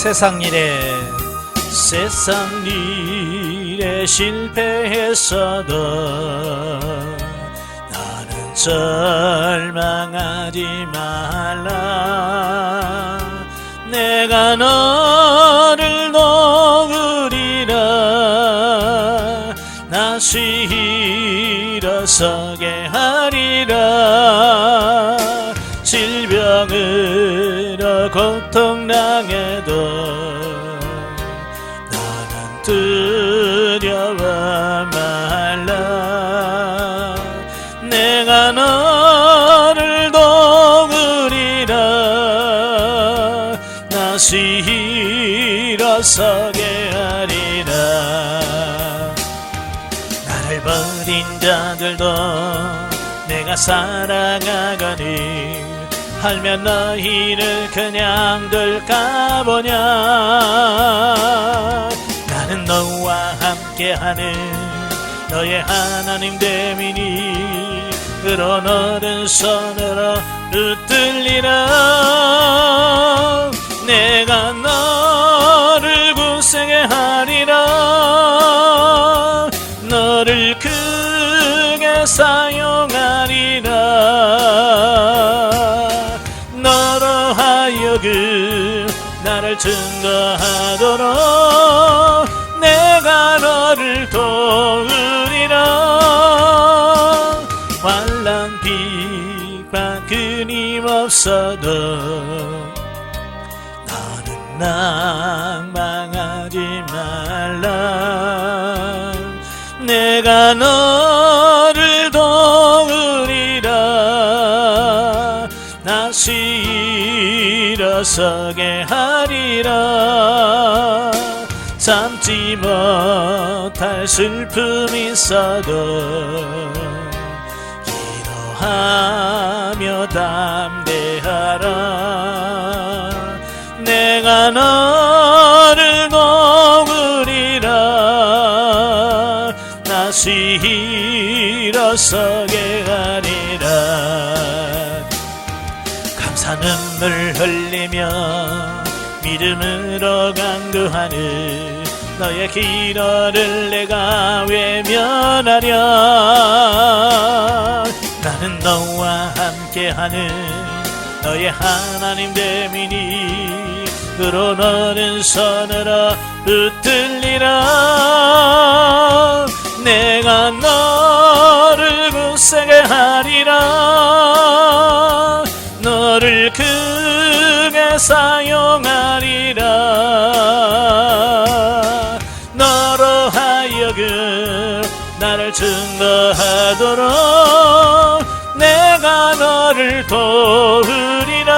세상 일에 실패했어도 나는 절망하지 말라. 내가 너를 놓으리라. 다시 일어서게 하리라. 질병으로 고통당해도 나는 두려워 말라. 내가 너를 도우리라. 다시 일어서게 하리라. 나를 버린 자들도 내가 사랑하거니 알면 너희를 그냥 둘까 보냐. 나는 너와 함께하는 너의 하나님 됨이니 그로 너를 손으로 붙들리라. 내가 너를 굳세게 하리라. 너를 크게 사용하리라. 너로 하여금 나를 증거하도록 내가 너를 도우리라. 환난 핍박 끊임없어도 너는 낭망하지 말라. 내가 너를 도우리라. 다시 일어서게 하리라. 참지 못할 슬픔이 있어도 기도하며 담대하라. 내가 너를 도우리라. 다시 일어서게 하리라. 감사 눈물 흘리며 믿음으로 간구하는 너의 기도를 내가 외면하랴. 나는 너와 함께하는 너의 하나님 됨이니 그로 너는 손으로 붙들리라. 내가 너를 굳세게 하리라. 너를 크게 사용하리라. 너로 하여금 나를 증거하도록 내가 너를 도우리라.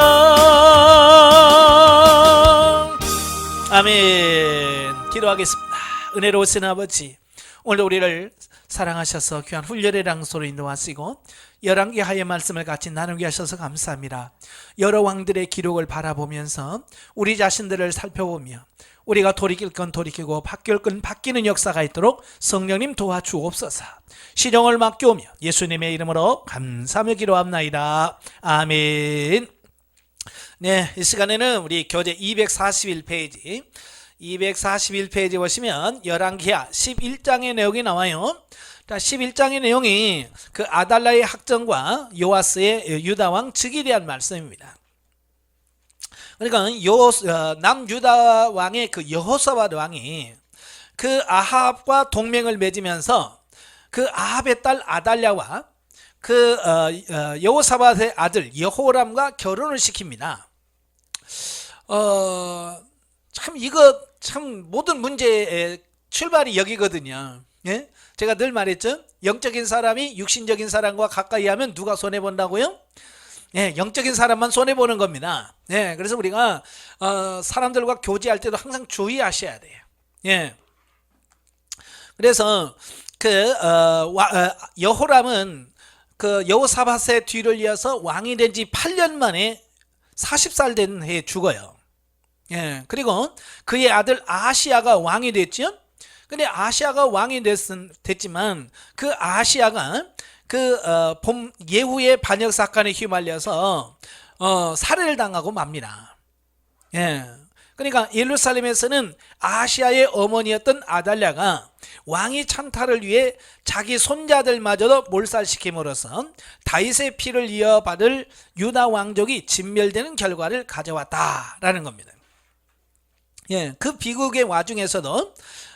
아멘. 기도하겠습니다. 은혜로우신 아버지, 오늘 우리를 사랑하셔서 귀한 훈련의 장소로 인도하시고 열왕기하의 말씀을 같이 나누게 하셔서 감사합니다. 여러 왕들의 기록을 바라보면서 우리 자신들을 살펴보며 우리가 돌이킬 건 돌이키고 바뀔 건 바뀌는 역사가 있도록 성령님 도와주옵소서. 시정을 맡겨오며 예수님의 이름으로 감사하며 기도합나이다. 아멘. 네, 이 시간에는 우리 교재 241페이지 보시면 열왕기하 11장의 내용이 나와요. 11장의 내용이 그 아달랴의 학정과 요아스의 유다왕 즉위에 대한 말씀입니다. 그러니까 남유다 왕의 그 여호사밧 왕이 그 아합과 동맹을 맺으면서 그 아합의 딸 아달랴와 그 여호사밧의 아들 여호람과 결혼을 시킵니다. 참 이거 참 모든 문제의 출발이 여기거든요. 예? 제가 늘 말했죠. 영적인 사람이 육신적인 사람과 가까이 하면 누가 손해본다고요? 예, 영적인 사람만 손해보는 겁니다. 예, 그래서 우리가 사람들과 교제할 때도 항상 주의하셔야 돼요. 예. 그래서 그 여호람은 그 여호사밧의 뒤를 이어서 왕이 된 지 8년 만에 40살 된 해에 죽어요. 예, 그리고 그의 아들 아하시야가 왕이 됐죠. 근데 아하시야가 왕이 됐지만 그 아하시야가 그 예후의 반역 사건에 휘말려서 살해를 당하고 맙니다. 예, 그러니까 예루살렘에서는 아시아의 어머니였던 아달랴가 왕위 찬탈을 위해 자기 손자들마저도 몰살시킴으로써 다윗의 피를 이어받을 유다 왕족이 진멸되는 결과를 가져왔다라는 겁니다. 예, 그 비극의 와중에서도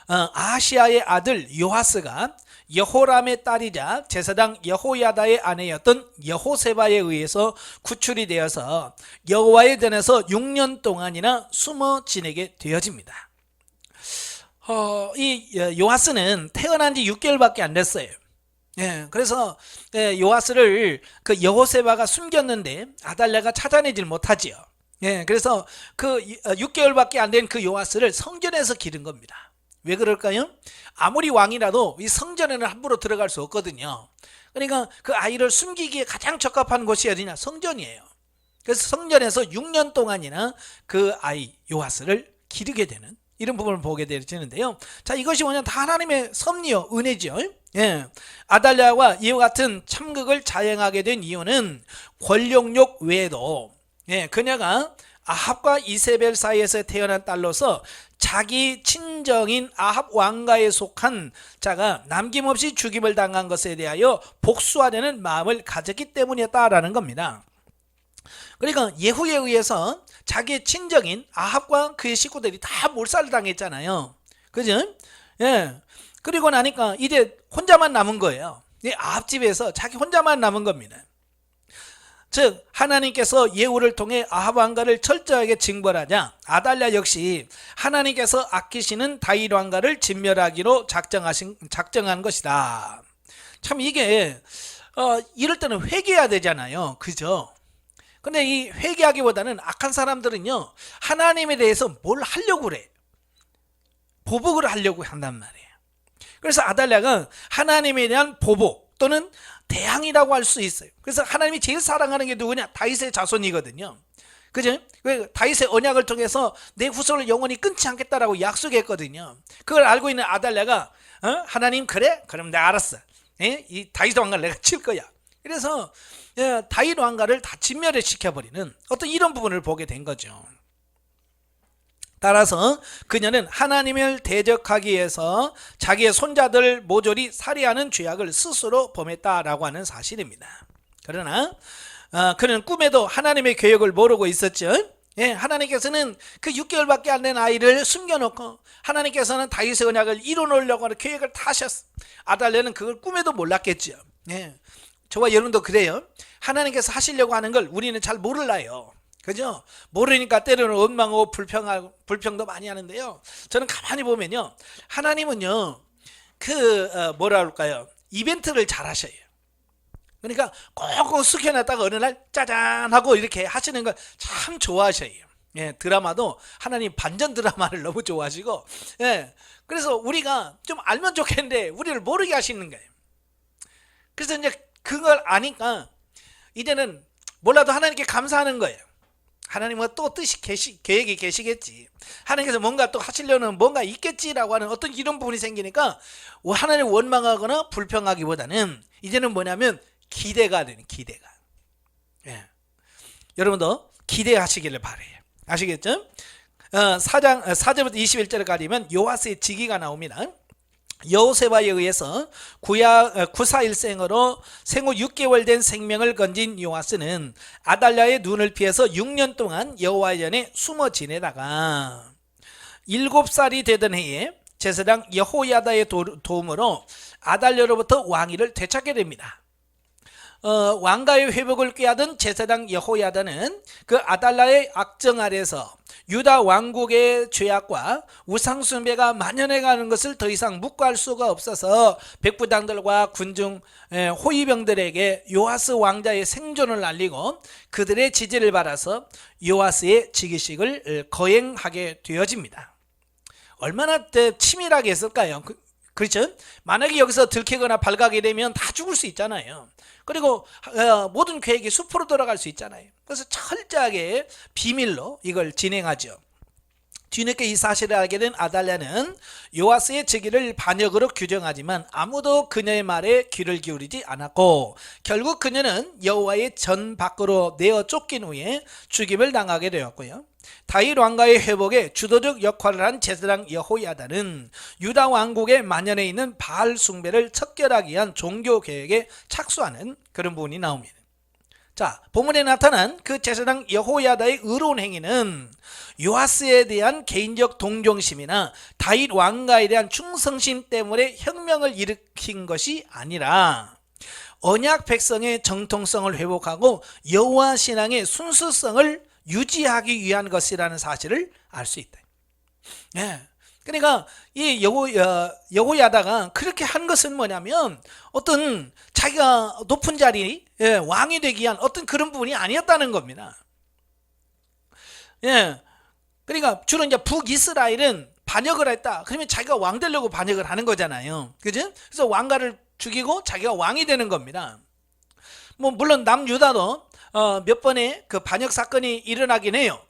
아시아의 아들 요아스가 여호람의 딸이자 제사장 여호야다의 아내였던 여호세바에 의해서 구출이 되어서 여호와의 전에서 6년 동안이나 숨어 지내게 되어집니다. 이 요아스는 태어난 지 6개월밖에 안 됐어요. 예, 그래서 요아스를 그 여호세바가 숨겼는데 아달랴가 찾아내질 못하지요. 예, 그래서 그 6개월밖에 안 된 그 요아스를 성전에서 기른 겁니다. 왜 그럴까요? 아무리 왕이라도 이 성전에는 함부로 들어갈 수 없거든요. 그러니까 그 아이를 숨기기에 가장 적합한 곳이 어디냐? 성전이에요. 그래서 성전에서 6년 동안이나 그 아이 요아스를 기르게 되는 이런 부분을 보게 되는데요. 자, 이것이 뭐냐? 다 하나님의 섭리요, 은혜죠. 예, 아달랴와 이와 같은 참극을 자행하게 된 이유는 권력욕 외에도 그녀가 아합과 이세벨 사이에서 태어난 딸로서 자기 친정인 아합 왕가에 속한 자가 남김없이 죽임을 당한 것에 대하여 복수하려는 마음을 가졌기 때문이었다라는 겁니다. 그러니까 예후에 의해서 자기의 친정인 아합과 그의 식구들이 다 몰살을 당했잖아요. 그죠? 예. 그리고 나니까 이제 혼자만 남은 거예요. 아합 집에서 자기 혼자만 남은 겁니다. 즉 하나님께서 예후를 통해 아합 왕가를 철저하게 징벌하자 아달랴 역시 하나님께서 아끼시는 다윗 왕가를 진멸하기로 작정한 것이다. 참 이게 이럴 때는 회개해야 되잖아요. 그죠? 근데 이 회개하기보다는 악한 사람들은요, 하나님에 대해서 뭘 하려고 그래. 보복을 하려고 한단 말이에요. 그래서 아달랴가 하나님에 대한 보복 또는 대항이라고 할 수 있어요. 그래서 하나님이 제일 사랑하는 게 누구냐? 다윗의 자손이거든요. 그죠? 다윗의 언약을 통해서 내 후손을 영원히 끊지 않겠다라고 약속했거든요. 그걸 알고 있는 아달랴가 하나님 그래? 그럼 내가 알았어. 이 다윗 왕가를 내가 칠 거야. 그래서 다윗 왕가를 다 진멸을 시켜버리는 어떤 이런 부분을 보게 된 거죠. 따라서 그녀는 하나님을 대적하기 위해서 자기의 손자들 모조리 살해하는 죄악을 스스로 범했다라고 하는 사실입니다. 그러나 그는 꿈에도 하나님의 계획을 모르고 있었죠. 하나님께서는 그 6개월밖에 안 된 아이를 숨겨놓고 하나님께서는 다윗의 언약을 이뤄놓으려고 하는 계획을 다 하셨어. 아달랴는 그걸 꿈에도 몰랐겠죠. 저와 여러분도 그래요. 하나님께서 하시려고 하는 걸 우리는 잘 몰라요. 그죠? 모르니까 때로는 원망하고 불평도 많이 하는데요. 저는 가만히 보면요, 하나님은요 뭐라 그럴까요? 이벤트를 잘 하셔요. 그러니까 꼭 숙여놨다가 어느 날 짜잔 하고 이렇게 하시는 걸 참 좋아하셔요. 드라마도 하나님 반전 드라마를 너무 좋아하시고, 그래서 우리가 좀 알면 좋겠는데 우리를 모르게 하시는 거예요. 그래서 이제 그걸 아니까 이제는 몰라도 하나님께 감사하는 거예요. 하나님은 또 계획이 계시겠지. 하나님께서 뭔가 또 하시려는 뭔가 있겠지라고 하는 어떤 이런 부분이 생기니까 하나님을 원망하거나 불평하기보다는 이제는 뭐냐면 기대가 되는, 기대가. 여러분도 기대하시기를 바라요. 아시겠죠? 4절부터 21절까지면 요아스의 직위가 나옵니다. 여호세바에 의해서 구사일생으로 생후 6개월 된 생명을 건진 요아스는 아달랴의 눈을 피해서 6년 동안 여호와의 전에 숨어 지내다가 7살이 되던 해에 제사장 여호야다의 도움으로 아달랴로부터 왕위를 되찾게 됩니다. 왕가의 회복을 꾀하던 제사장 여호야다는 그 아달랴의 악정 아래서 유다 왕국의 죄악과 우상숭배가 만연해가는 것을 더 이상 묵과할 수가 없어서 백부장들과 군중 호위병들에게 요아스 왕자의 생존을 알리고 그들의 지지를 받아서 요아스의 즉위식을 거행하게 되어집니다. 얼마나 치밀하게 했을까요? 그렇죠? 만약에 여기서 들키거나 발각이 되면 다 죽을 수 있잖아요. 그리고 모든 계획이 수포로 돌아갈 수 있잖아요. 그래서 철저하게 비밀로 이걸 진행하죠. 뒤늦게 이 사실을 알게 된 아달랴는 요아스의 즉위를 반역으로 규정하지만 아무도 그녀의 말에 귀를 기울이지 않았고, 결국 그녀는 여호와의 전 밖으로 내어 쫓긴 후에 죽임을 당하게 되었고요. 다윗 왕가의 회복에 주도적 역할을 한 제사장 여호야다는 유다 왕국의 만연해 있는 바알 숭배를 척결하기 위한 종교 개혁에 착수하는 그런 부분이 나옵니다. 자, 본문에 나타난 그 제사장 여호야다의 의로운 행위는 요아스에 대한 개인적 동정심이나 다윗 왕가에 대한 충성심 때문에 혁명을 일으킨 것이 아니라 언약 백성의 정통성을 회복하고 여호와 신앙의 순수성을 유지하기 위한 것이라는 사실을 알 수 있다. 예. 그러니까 이 여호야다가 그렇게 한 것은 뭐냐면 어떤 자기가 높은 자리, 왕이 되기 위한 어떤 그런 부분이 아니었다는 겁니다. 예. 그러니까 주로 이제 북이스라엘은 반역을 했다. 그러면 자기가 왕 되려고 반역을 하는 거잖아요. 그죠? 그래서 왕가를 죽이고 자기가 왕이 되는 겁니다. 뭐 물론 남유다도 몇 번의 그 반역 사건이 일어나긴 해요.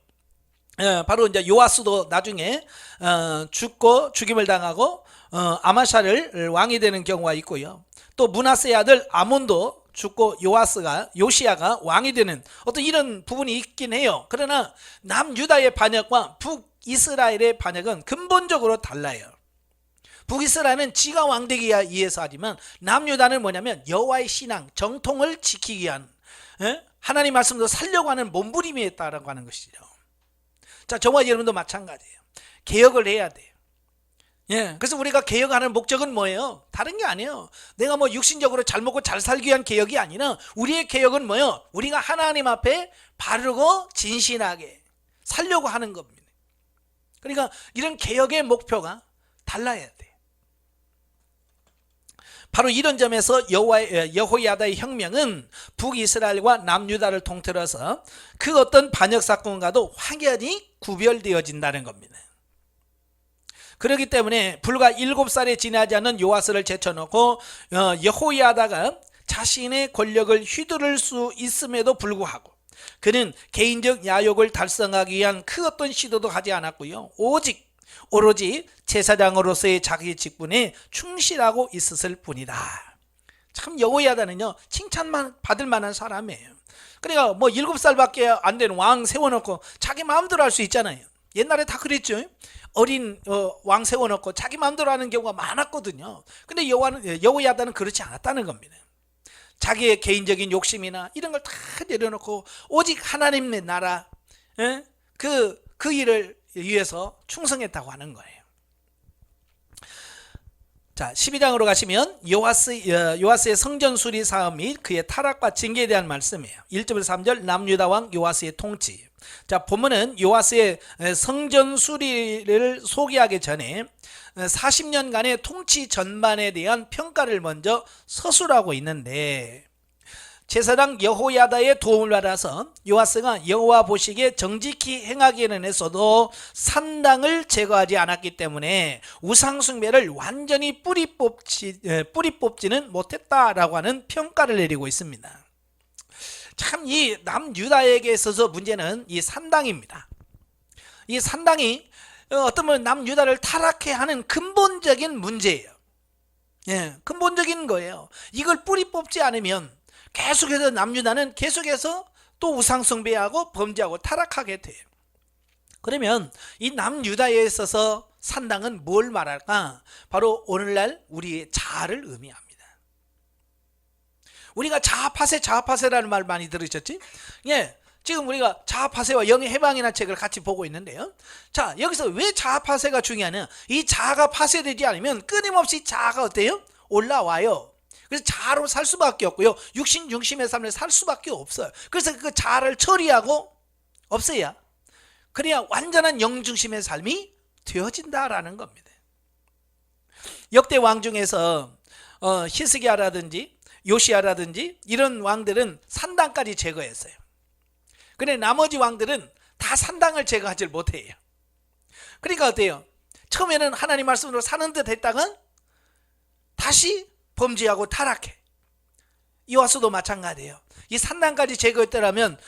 바로 이제 요아스도 나중에 죽고 죽임을 당하고 아마샤를 왕이 되는 경우가 있고요. 또 므낫세의 아들 아몬도 죽고 요시야가 왕이 되는 어떤 이런 부분이 있긴 해요. 그러나 남유다의 반역과 북이스라엘의 반역은 근본적으로 달라요. 북이스라엘은 지가 왕되기 위해서 하지만 남유다는 뭐냐면 여호와의 신앙, 정통을 지키기 위한, 하나님 말씀도 살려고 하는 몸부림이었다라고 하는 것이죠. 자, 저와 여러분도 마찬가지예요. 개혁을 해야 돼요. 예, 그래서 우리가 개혁하는 목적은 뭐예요? 다른 게 아니에요. 내가 뭐 육신적으로 잘 먹고 잘 살기 위한 개혁이 아니라 우리의 개혁은 뭐예요? 우리가 하나님 앞에 바르고 진실하게 살려고 하는 겁니다. 그러니까 이런 개혁의 목표가 달라야 돼요. 바로 이런 점에서 여호야다의 혁명은 북이스라엘과 남유다를 통틀어서 그 어떤 반역 사건과도 확연히 구별되어진다는 겁니다. 그렇기 때문에 불과 7살에 지나지 않은 요아스를 제쳐놓고 여호야다가 자신의 권력을 휘두를 수 있음에도 불구하고 그는 개인적 야욕을 달성하기 위한 그 어떤 시도도 하지 않았고요. 오로지 제사장으로서의 자기 직분에 충실하고 있었을 뿐이다. 참 여호야다는요, 칭찬만 받을 만한 사람이에요. 그러니까 뭐 7살밖에 안 된 왕 세워놓고 자기 마음대로 할 수 있잖아요. 옛날에 다 그랬죠. 어린 왕 세워놓고 자기 마음대로 하는 경우가 많았거든요. 근데 여호야다는 그렇지 않았다는 겁니다. 자기의 개인적인 욕심이나 이런 걸 다 내려놓고 오직 하나님의 나라, 그 일을 위해서 충성했다고 하는 거예요. 자, 12장으로 가시면 요아스의 성전 수리 사업 및 그의 타락과 징계에 대한 말씀이에요. 1절부터 3절 남유다 왕 요아스의 통치. 자, 본문은 요아스의 성전 수리를 소개하기 전에 40년간의 통치 전반에 대한 평가를 먼저 서술하고 있는데, 제사장 여호야다의 도움을 받아서 요아스가 여호와 보시기에 정직히 행하기는 했어도 산당을 제거하지 않았기 때문에 우상 숭배를 완전히 뿌리 뽑지는 못했다라고 하는 평가를 내리고 있습니다. 참 이 남유다에게 있어서 문제는 이 산당입니다. 이 산당이 어떤 면 남유다를 타락해 하는 근본적인 문제예요. 예, 근본적인 거예요. 이걸 뿌리 뽑지 않으면 계속해서 남유다는 계속해서 또 우상 숭배하고 범죄하고 타락하게 돼요. 그러면 이 남유다에 있어서 산당은 뭘 말할까? 바로 오늘날 우리의 자아를 의미합니다. 우리가 자아파세라는 말 많이 들으셨지? 예, 지금 우리가 자아파세와 영의 해방이라는 책을 같이 보고 있는데요. 자, 여기서 왜 자아파세가 중요하냐? 이 자아가 파쇄되지 않으면 끊임없이 자아가 어때요? 올라와요. 그래서 자아로 살 수밖에 없고요. 육신 중심의 삶을 살 수밖에 없어요. 그래서 그 자아를 처리하고 없애야, 그래야 완전한 영 중심의 삶이 되어진다라는 겁니다. 역대 왕 중에서 히스기야라든지 요시야라든지 이런 왕들은 산당까지 제거했어요. 근데 나머지 왕들은 다 산당을 제거하지 못해요. 그러니까 어때요? 처음에는 하나님 말씀으로 사는 듯 했다가 다시 범죄하고 타락해. 요아스도 마찬가지예요. 이 산당까지 제거했더라면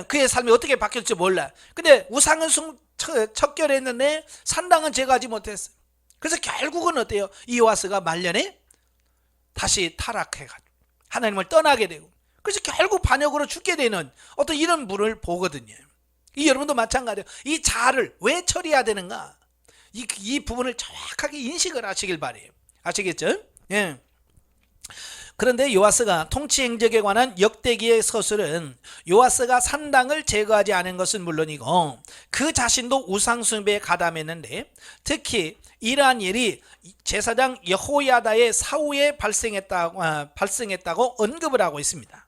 그의 삶이 어떻게 바뀔지 몰라. 근데 우상을 척결했는데 산당은 제거하지 못했어요. 그래서 결국은 어때요? 이 요아스가 말년에 다시 타락해가지고 하나님을 떠나게 되고, 그래서 결국 반역으로 죽게 되는 어떤 이런 분을 보거든요. 이 여러분도 마찬가지예요. 이 자아를 왜 처리해야 되는가? 이 부분을 정확하게 인식을 하시길 바래요. 아시겠죠? 예. 그런데 요아스가 통치 행적에 관한 역대기의 서술은 요아스가 산당을 제거하지 않은 것은 물론이고 그 자신도 우상 숭배에 가담했는데, 특히 이러한 일이 제사장 여호야다의 사후에 발생했다고 언급을 하고 있습니다.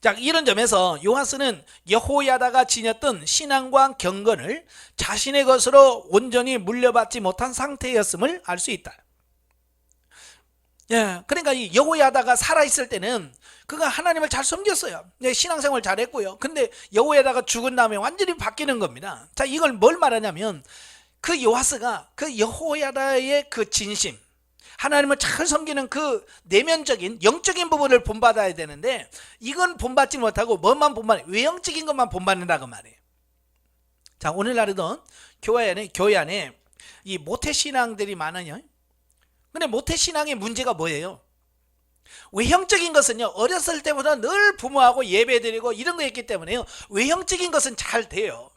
자, 이런 점에서 요아스는 여호야다가 지녔던 신앙과 경건을 자신의 것으로 온전히 물려받지 못한 상태였음을 알 수 있다. 예, 그러니까 이 여호야다가 살아있을 때는 그가 하나님을 잘 섬겼어요. 신앙생활 잘했고요. 근데 여호야다가 죽은 다음에 완전히 바뀌는 겁니다. 자, 이걸 뭘 말하냐면 그 요아스가 그 여호야다의 그 진심, 하나님을 잘 섬기는 그 내면적인 영적인 부분을 본받아야 되는데, 이건 본받지 못하고 뭐만 본받아요? 외형적인 것만 본받는다고 말해요. 자, 오늘날에도 교회 안에 이 모태신앙들이 많아요. 근데 모태신앙의 문제가 뭐예요? 외형적인 것은요, 어렸을 때보다 늘 부모하고 예배드리고 이런 거 했기 때문에요, 외형적인 것은 잘 돼요.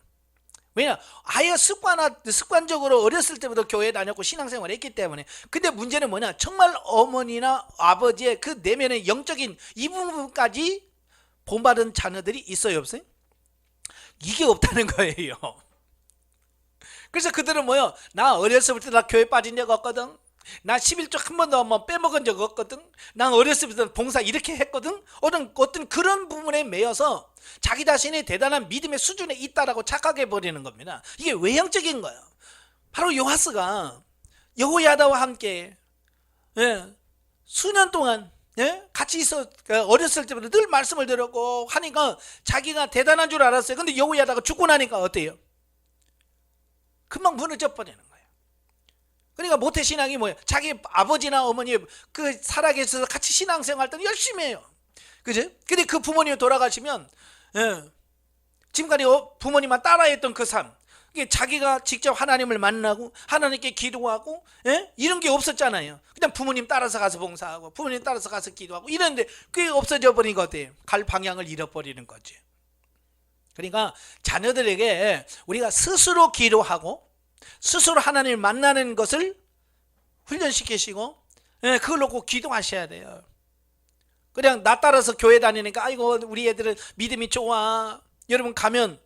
왜냐? 아예 습관적으로 어렸을 때부터 교회에 다녔고 신앙생활을 했기 때문에. 근데 문제는 뭐냐? 정말 어머니나 아버지의 그 내면의 영적인 이 부분까지 본받은 자녀들이 있어요, 없어요? 이게 없다는 거예요. 그래서 그들은 뭐요? 나 어렸을 때 나 교회 빠진 적 없거든. 나 11조 한 번도 뭐 빼먹은 적 없거든. 난 어렸을 때 봉사 이렇게 했거든. 어떤 그런 부분에 매여서 자기 자신이 대단한 믿음의 수준에 있다라고 착각해 버리는 겁니다. 이게 외형적인 거예요. 바로 요아스가 여호야다와 함께 수년 동안 같이 있어 어렸을 때부터 늘 말씀을 들었고 하니까 자기가 대단한 줄 알았어요. 근데 여호야다가 죽고 나니까 어때요? 금방 무너져 버리는 거예요. 그러니까 모태신앙이 뭐예요? 자기 아버지나 어머니 그 살아계셔서 같이 신앙생활 때는 열심히 해요. 그죠? 근데 그 부모님이 돌아가시면 지금까지 부모님만 따라했던 그 삶, 이게 자기가 직접 하나님을 만나고 하나님께 기도하고 이런 게 없었잖아요. 그냥 부모님 따라서 가서 봉사하고 부모님 따라서 가서 기도하고 이랬는데 그게 없어져 버리니까 어때요? 갈 방향을 잃어버리는 거죠. 그러니까 자녀들에게 우리가 스스로 기도하고 스스로 하나님을 만나는 것을 훈련시키시고 그걸 놓고 기도하셔야 돼요. 그냥 나 따라서 교회 다니니까 아이고 우리 애들은 믿음이 좋아. 여러분 가면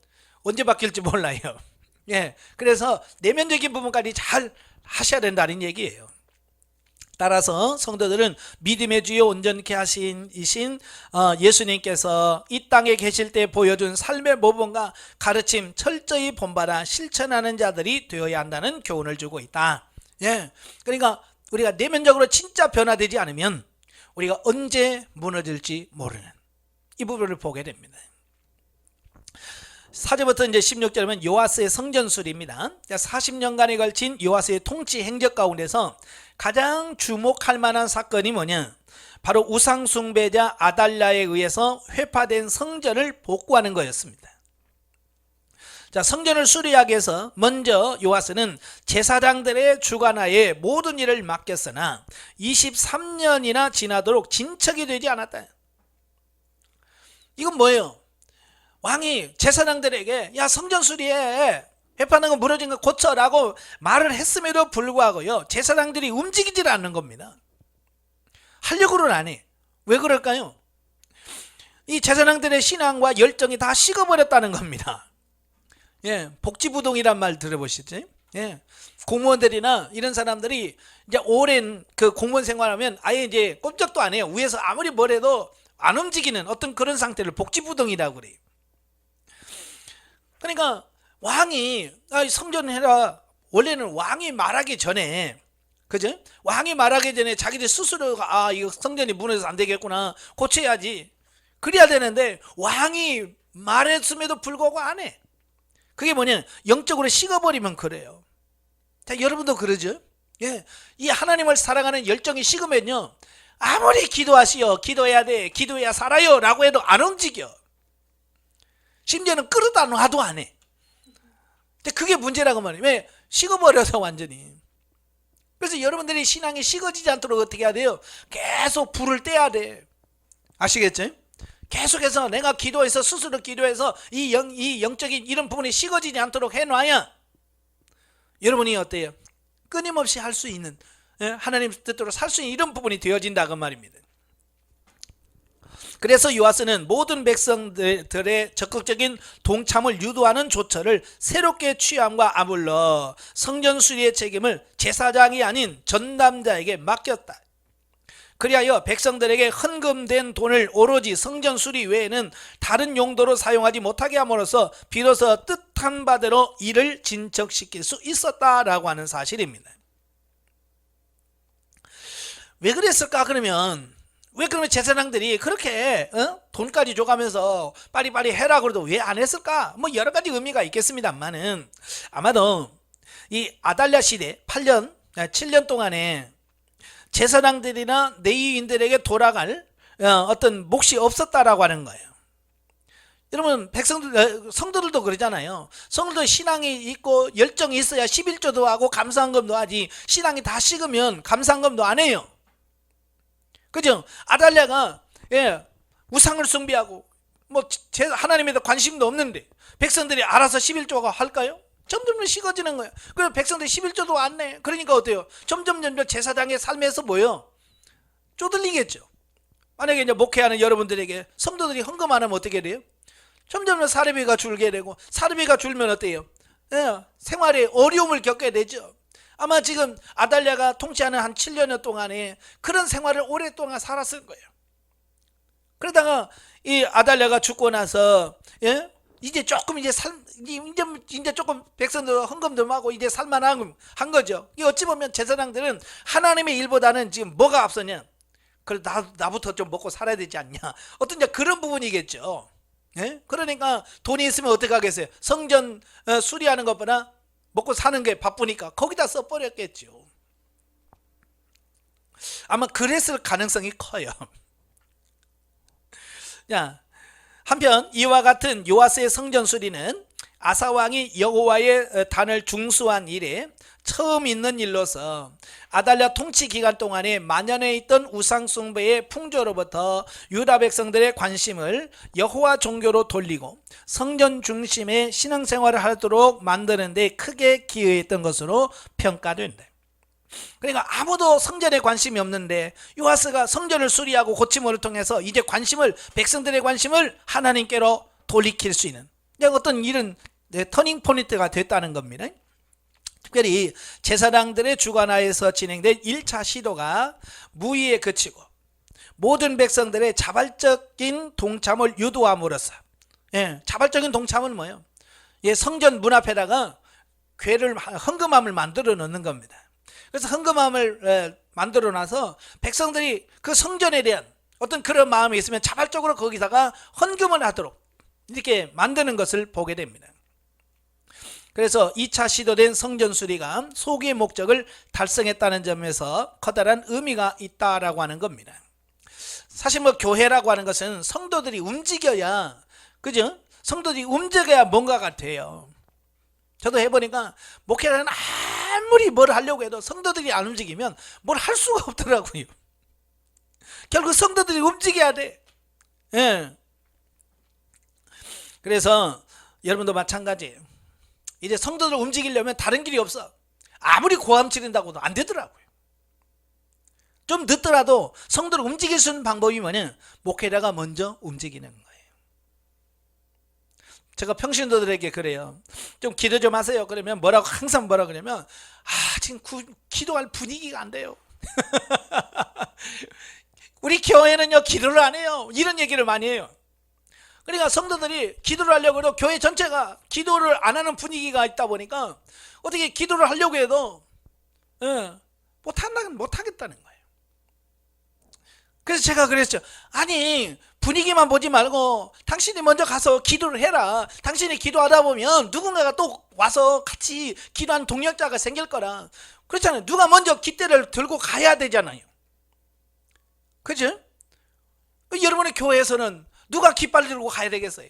언제 바뀔지 몰라요. 그래서 내면적인 부분까지 잘 하셔야 된다는 얘기예요. 따라서 성도들은 믿음의 주요 온전케 하신 예수님께서 이 땅에 계실 때 보여준 삶의 모범과 가르침 철저히 본받아 실천하는 자들이 되어야 한다는 교훈을 주고 있다. 그러니까 우리가 내면적으로 진짜 변화되지 않으면 우리가 언제 무너질지 모르는 이 부분을 보게 됩니다. 4절부터 이제 16절은 요아스의 성전술입니다. 40년간에 걸친 요아스의 통치 행적 가운데서 가장 주목할 만한 사건이 뭐냐? 바로 우상 숭배자 아달랴에 의해서 회파된 성전을 복구하는 거였습니다. 자, 성전을 수리하기 위해서 먼저 요아스는 제사장들의 주관하에 모든 일을 맡겼으나 23년이나 지나도록 진척이 되지 않았다. 이건 뭐예요? 왕이 제사장들에게 야 성전 수리해, 회파하는 거 무너진 거 고쳐라고 말을 했음에도 불구하고요, 제사장들이 움직이질 않는 겁니다. 하려고는 안 해. 왜 그럴까요? 이 제사장들의 신앙과 열정이 다 식어버렸다는 겁니다. 복지부동이란 말 들어보시죠? 공무원들이나 이런 사람들이 이제 오랜 그 공무원 생활하면 아예 이제 꼼짝도 안 해요. 위에서 아무리 뭐래도 안 움직이는 어떤 그런 상태를 복지부동이라고 그래요. 그러니까 왕이 성전해라. 원래는 왕이 말하기 전에, 그죠? 왕이 말하기 전에 자기들 스스로가 이거 성전이 무너져서 안 되겠구나, 고쳐야지. 그래야 되는데 왕이 말했음에도 불구하고 안 해. 그게 뭐냐? 영적으로 식어버리면 그래요. 자, 여러분도 그러죠? 이 하나님을 사랑하는 열정이 식으면요, 아무리 기도하시오, 기도해야 돼, 기도해야 살아요 라고 해도 안 움직여. 심지어는 끌어다 놔도 안 해. 근데 그게 문제라고 말이에요. 왜? 식어버려서 완전히. 그래서 여러분들이 신앙이 식어지지 않도록 어떻게 해야 돼요? 계속 불을 떼야 돼. 아시겠죠? 계속해서 내가 기도해서 스스로 기도해서 이 영적인 이런 부분이 식어지지 않도록 해놔야 여러분이 어때요? 끊임없이 할 수 있는, 하나님 뜻대로 살 수 있는 이런 부분이 되어진다 그 말입니다. 그래서 요아스는 모든 백성들의 적극적인 동참을 유도하는 조처를 새롭게 취함과 아울러 성전 수리의 책임을 제사장이 아닌 전담자에게 맡겼다. 그리하여 백성들에게 헌금된 돈을 오로지 성전 수리 외에는 다른 용도로 사용하지 못하게 함으로써 비로소 뜻한 바대로 일을 진척시킬 수 있었다라고 하는 사실입니다. 왜 그랬을까? 그러면 왜 그러면 제사장들이 그렇게 돈까지 줘가면서 빨리빨리 해라 그래도 왜 안 했을까? 뭐 여러 가지 의미가 있겠습니다만은 아마도 이 아달랴 시대 7년 동안에 제사장들이나 레위인들에게 돌아갈 어떤 몫이 없었다라고 하는 거예요. 여러분 성도들도 그러잖아요. 성도들 신앙이 있고 열정이 있어야 11조도 하고 감사헌금도 하지, 신앙이 다 식으면 감사헌금도 안 해요. 그죠? 아달랴가 우상을 숭배하고 뭐 하나님에 대해 관심도 없는데 백성들이 알아서 11조가 할까요? 점점 식어지는 거예요. 그래서 백성들이 11조도 안 내. 그러니까 어때요? 점점 제사장의 삶에서 뭐요? 쪼들리겠죠. 만약에 이제 목회하는 여러분들에게 성도들이 헌금 안 하면 어떻게 돼요? 점점 사례비가 줄게 되고, 사례비가 줄면 어때요? 생활에 어려움을 겪게 되죠. 아마 지금 아달랴가 통치하는 한 7년 동안에 그런 생활을 오랫동안 살았을 거예요. 그러다가 이 아달랴가 죽고 나서 이제 조금 이제 조금 백성들 헌금도 하고 이제 살만한 한 거죠. 이 어찌 보면 제사장들은 하나님의 일보다는 지금 뭐가 앞서냐? 그래 나부터 좀 먹고 살아야 되지 않냐? 어떤 그런 부분이겠죠. 그러니까 돈이 있으면 어떻게 하겠어요? 성전 수리하는 것보다 먹고 사는 게 바쁘니까 거기다 써버렸겠죠. 아마 그랬을 가능성이 커요. 자, 한편 이와 같은 요아스의 성전 수리는 아사왕이 여호와의 단을 중수한 이래 처음 있는 일로서 아달랴 통치 기간 동안에 만연해 있던 우상 숭배의 풍조로부터 유다 백성들의 관심을 여호와 종교로 돌리고 성전 중심의 신앙생활을 하도록 만드는 데 크게 기여했던 것으로 평가된다. 그러니까 아무도 성전에 관심이 없는데 요아스가 성전을 수리하고 고침을 통해서 이제 백성들의 관심을 하나님께로 돌이킬 수 있는 어떤 이런 터닝 포인트가 됐다는 겁니다. 특별히 제사장들의 주관하에서 진행된 1차 시도가 무의에 그치고 모든 백성들의 자발적인 동참을 유도함으로써, 자발적인 동참은 뭐예요? 성전 문 앞에다가 헌금함을 만들어 놓는 겁니다. 그래서 헌금함을 만들어 놔서 백성들이 그 성전에 대한 어떤 그런 마음이 있으면 자발적으로 거기다가 헌금을 하도록 이렇게 만드는 것을 보게 됩니다. 그래서 2차 시도된 성전 수리가 소기의 목적을 달성했다는 점에서 커다란 의미가 있다라고 하는 겁니다. 사실 뭐 교회라고 하는 것은 성도들이 움직여야, 그죠? 성도들이 움직여야 뭔가 같아요. 저도 해보니까 목회자는 아무리 뭘 하려고 해도 성도들이 안 움직이면 뭘 할 수가 없더라고요. 결국 성도들이 움직여야 돼. 그래서 여러분도 마찬가지예요. 이제 성도들 움직이려면 다른 길이 없어. 아무리 고함 지른다고도 안 되더라고요. 좀 늦더라도 성도를 움직일 수 있는 방법이 뭐냐? 목회자가 먼저 움직이는 거예요. 제가 평신도들에게 그래요. 좀 기도 좀 하세요. 그러면 항상 뭐라 그러면, 지금 기도할 분위기가 안 돼요. 우리 교회는요 기도를 안 해요. 이런 얘기를 많이 해요. 그러니까 성도들이 기도를 하려고 해도 교회 전체가 기도를 안 하는 분위기가 있다 보니까 어떻게 기도를 하려고 해도 못하겠다는 거예요. 그래서 제가 그랬죠. 아니 분위기만 보지 말고 당신이 먼저 가서 기도를 해라. 당신이 기도하다 보면 누군가가 또 와서 같이 기도하는 동력자가 생길 거라. 그렇잖아요. 누가 먼저 깃대를 들고 가야 되잖아요. 그죠? 여러분의 교회에서는 누가 깃발 들고 가야 되겠어요?